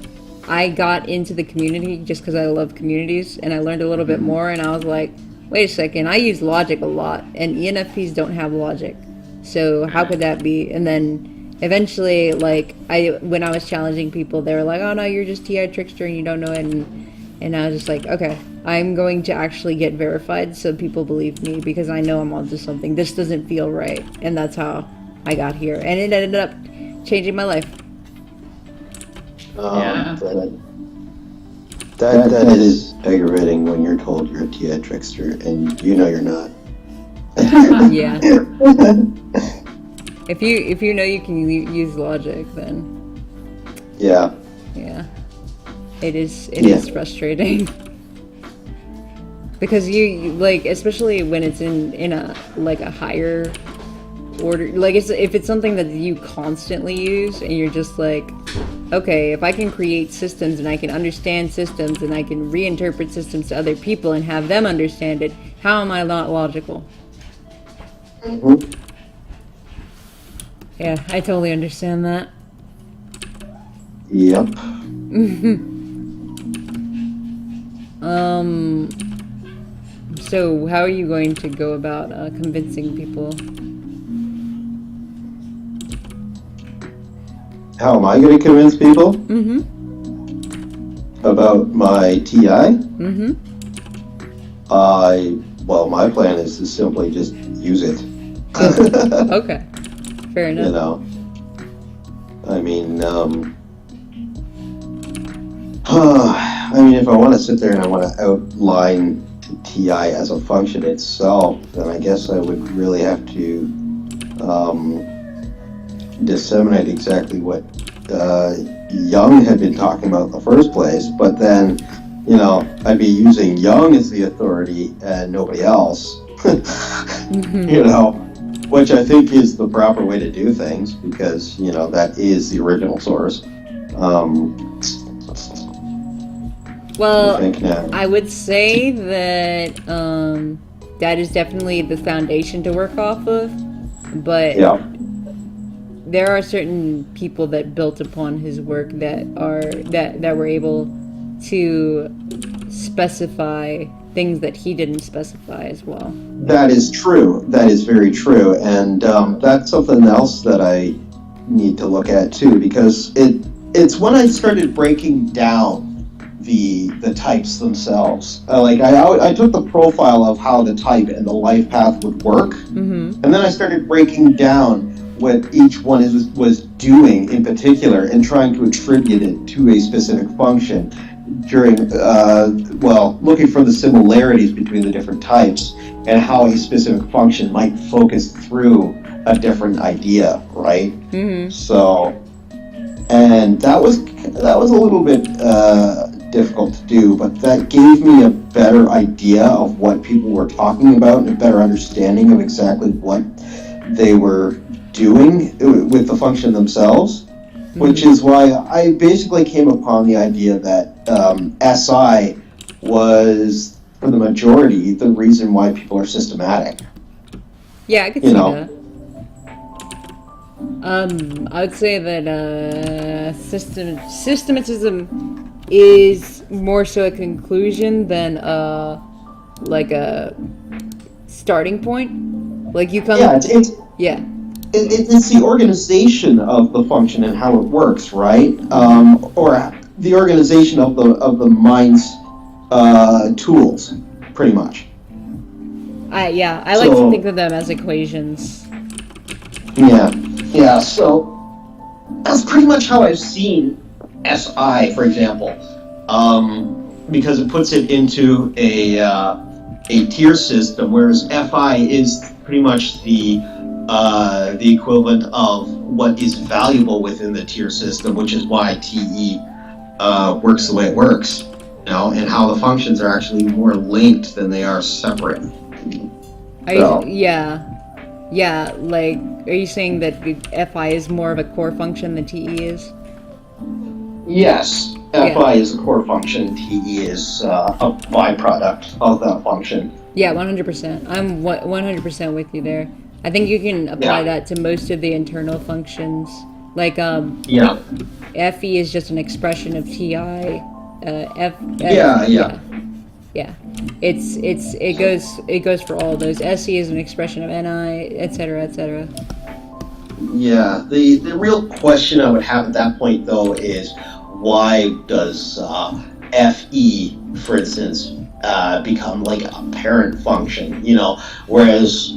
A: I got into the community just because I love communities, and I learned a little bit more, and I was like, wait a second, I use logic a lot, and ENFPs don't have logic, so how could that be? And then eventually, like, when I was challenging people, they were like, oh no, you're just TI trickster and you don't know it, and I was just like, okay, I'm going to actually get verified so people believe me, because I know I'm onto something. This doesn't feel right, and that's how I got here, and it ended up changing my life.
J: Yeah.
G: That is aggravating when you're told you're a TI trickster and you know you're not.
A: Yeah. If you know you can use logic, then
G: yeah.
A: It is frustrating. Because you like, especially when it's in a like a higher order, like if it's something that you constantly use and you're just like, okay, if I can create systems and I can understand systems and I can reinterpret systems to other people and have them understand it, how am I not logical?
G: Mm-hmm.
A: Yeah, I totally understand that.
G: Yep.
A: So how are you going to go about convincing people?
G: How am I going to convince people?
A: Mm-hmm.
G: About my TI?
A: Mm-hmm.
G: Well, my plan is to simply just use it.
A: Okay. Fair enough.
G: You know, I mean, if I want to sit there and I want to outline TI as a function itself, then I guess I would really have to disseminate exactly what Young had been talking about in the first place. But then, you know, I'd be using Young as the authority and nobody else. You know, which I think is the proper way to do things, because, you know, that is the original source.
A: Well, I would say that that is definitely the foundation to work off of, but there are certain people that built upon his work that were able to specify things that he didn't specify as well.
G: That is true. That is very true, and that's something else that I need to look at too, because it's when I started breaking down the types themselves. I took the profile of how the type and the life path would work, and then I started breaking down what each one was doing in particular and trying to attribute it to a specific function during, looking for the similarities between the different types and how a specific function might focus through a different idea, right? So, and that was a little bit difficult to do, but that gave me a better idea of what people were talking about and a better understanding of exactly what they were doing with the function themselves, which is why I basically came upon the idea that SI was, for the majority, the reason why people are systematic.
A: Yeah, I could see that. I would say that systematism is more so a conclusion than like a starting point. Like you come.
G: Yeah, it's the organization of the function and how it works, right? Or the organization of the mind's tools, pretty much.
A: I like to think of them as equations.
G: Yeah. So that's pretty much how I've seen SI, for example, because it puts it into a tier system, whereas FI is pretty much the equivalent of what is valuable within the tier system, which is why TE works the way it works, you know, and how the functions are actually more linked than they are separate.
A: Yeah, like, are you saying that the FI is more of a core function than TE is?
G: Yes, FI is a core function, TE is a byproduct of that function.
A: Yeah, 100%. I'm 100% with you there. I think you can apply that to most of the internal functions. Like, FE is just an expression of TI. Yeah. It goes for all those. SE is an expression of NI, etc., etc.
G: Yeah. The real question I would have at that point, though, is why does FE, for instance, become like a parent function? You know, whereas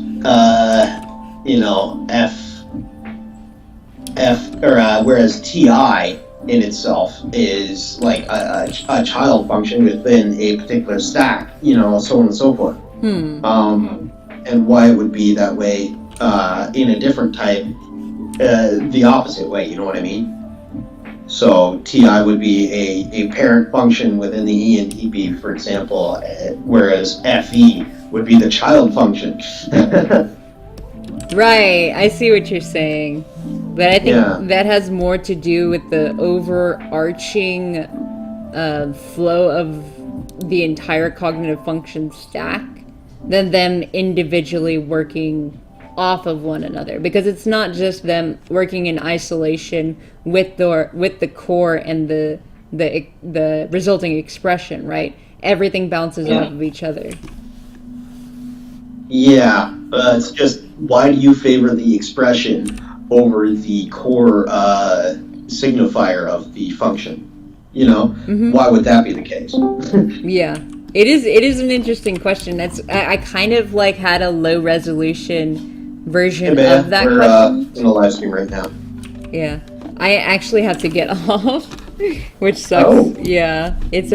G: whereas TI in itself is like a child function within a particular stack, you know, so on and so forth. And why it would be that way in a different type, the opposite way, you know what I mean? So TI would be a parent function within the E and TB, for example, whereas FE would be the child function.
A: Right, I see what you're saying. But I think that has more to do with the overarching flow of the entire cognitive function stack than them individually working off of one another. Because it's not just them working in isolation with the core and the resulting expression, right? Everything bounces off of each other.
G: Yeah, it's just, why do you favor the expression over the core signifier of the function? You know, why would that be the case?
A: Yeah, it is an interesting question. I kind of like had a low resolution version of that question.
G: In a live stream right now.
A: Yeah, I actually have to get off, which sucks.
G: Oh.
A: Yeah, it's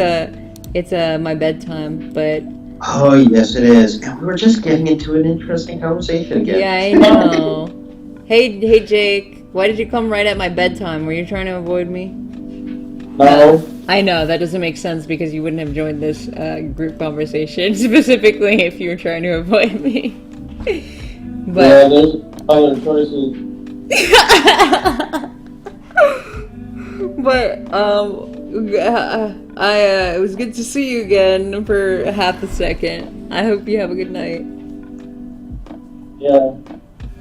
A: my bedtime, but.
G: Oh, yes, it is. And we were just getting into an interesting conversation again.
A: Yeah, I know. Hey, Jake. Why did you come right at my bedtime? Were you trying to avoid me?
G: No.
A: I know, that doesn't make sense because you wouldn't have joined this group conversation specifically if you were trying to avoid me. But...
H: Yeah, there's other choices.
A: But, it was good to see you again for half a second. I hope you have a good night.
H: Yeah.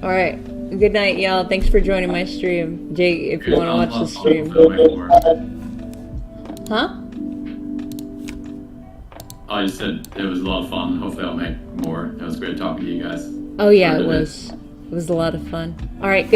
A: Alright, good night, y'all. Thanks for joining my stream. Jake, if you want to watch the stream. Huh?
F: I just said it was a lot of fun. Hopefully I'll make more. It was great talking to you guys.
A: Oh yeah, it was. It was a lot of fun. Alright,